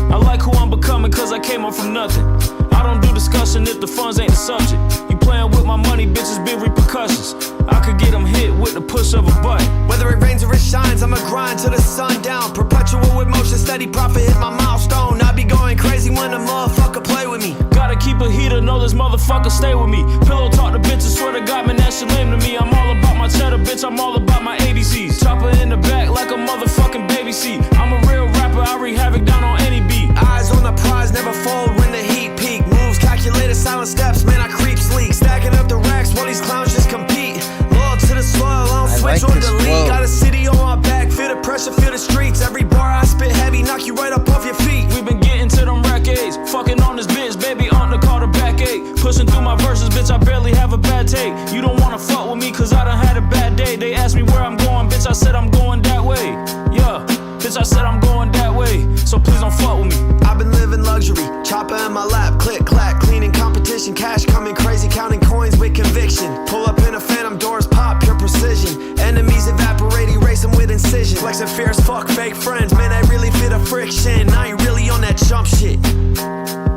I like who I'm becoming, cause I came up from nothing. I don't do discussion if the funds ain't the subject. You playing with my money, bitches, big repercussions. I could get them hit with the push of a button. Whether it rains or it shines, I'ma grind till the sun down. Perpetual with motion, steady profit, hit my milestone. I be going crazy when a motherfucker play with me. Gotta keep a heater, know this motherfucker stay with me. Pillow talk to bitches, swear to God, man, that shit lame to me. I'm all about my cheddar, bitch, I'm all about my ABCs. Chopper in the back like a motherfucking baby seat. I'm a real rapper, I wreak havoc down on any beat. Eyes on the prize, never fold when the heat peak. Moves calculated, silent steps, man, I creep sleek. Stacking up the racks while these clowns just compete. Loyal to the soil, I don't switch like or delete. flow. Got a city on my back, feel the pressure, feel the streets. Every bar I spit heavy, knock you right up off your feet. We been getting to them records, fucking on this bitch, baby, on the call the backache. Pushing through my verses, bitch, I barely have a bad take. You don't wanna fuck with me, cause I done had a bad day. They asked me where I'm going, bitch, I said I'm going that way. Yeah, bitch, I said I'm going that way, so please don't fuck with me. I've been living luxury, chopper in my lap, click, clack, cleaning competition, cash coming crazy, counting coins with conviction. Pull up in a phantom, doors pop, pure precision. Enemies evaporate, erase them with incision. Flexing fierce, fuck fake friends, man, I really feel the friction. I ain't really on that chump shit.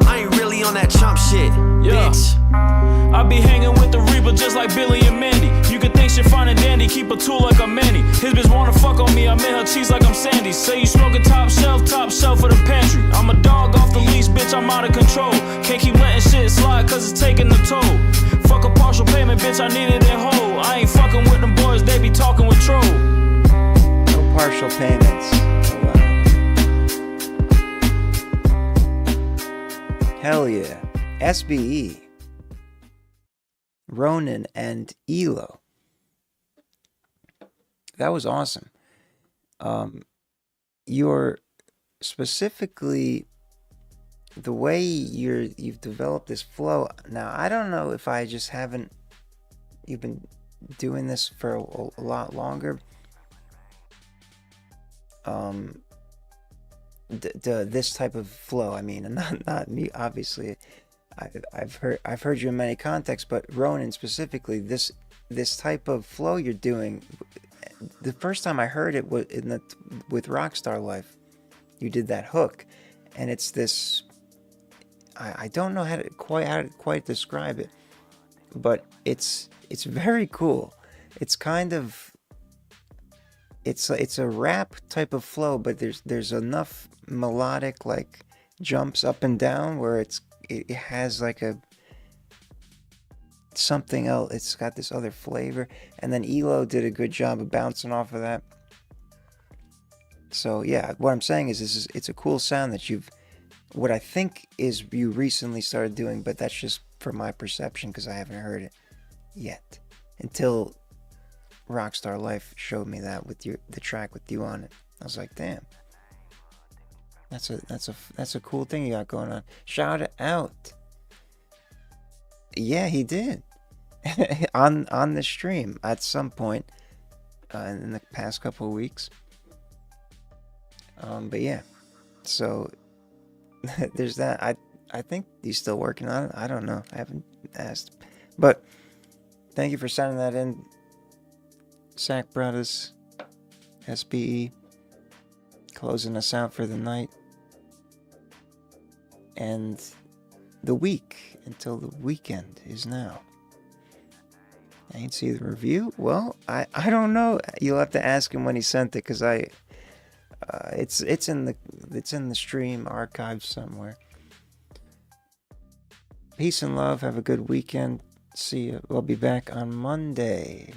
I ain't really on that chump shit, yeah. Bitch. I be hanging with the Reaper just like Billy and Mandy. You can think shit fine and dandy, keep a tool like a Manny. His bitch wanna fuck on me, I made her cheese like I'm Sandy. Say you smoking top shelf of the pantry. I'm a dog off the leash, bitch, I'm out of control. Can't keep letting shit slide cause it's taking a toll. Fuck a partial payment, bitch, I need it in whole. I ain't fucking with them boys, they be talking with troll. No partial payments. Hell yeah. SBE. Ronan and Elo. That was awesome. You're specifically the way you've developed this flow. Now, I don't know if I just haven't. You've been doing this for a lot longer. This type of flow. I mean, not me. Obviously, I've heard you in many contexts, but Ronan specifically, this type of flow you're doing. The first time I heard it was with Rockstar Life. You did that hook, and it's this. I don't know how to quite describe it, but it's very cool. It's kind of it's a rap type of flow, but there's enough melodic like jumps up and down where it has like a something else. It's got this other flavor, and then Elo did a good job of bouncing off of that. So yeah, what I'm saying is it's a cool sound that what I think is you recently started doing, but that's just from my perception because I haven't heard it yet until Rockstar Life showed me that with the track with you on it. I was like, damn, that's a cool thing you got going on. Shout it out. Yeah, he did. on the stream at some point in the past couple of weeks. But yeah, so there's that. I think he's still working on it. I don't know. I haven't asked. But thank you for sending that in, Sack Brothers, SBE, closing us out for the night. And the week until the weekend is now. I didn't see the review. Well, I don't know. You'll have to ask him when he sent it, because it's in the stream archive somewhere. Peace and love. Have a good weekend. See you. We'll be back on Monday.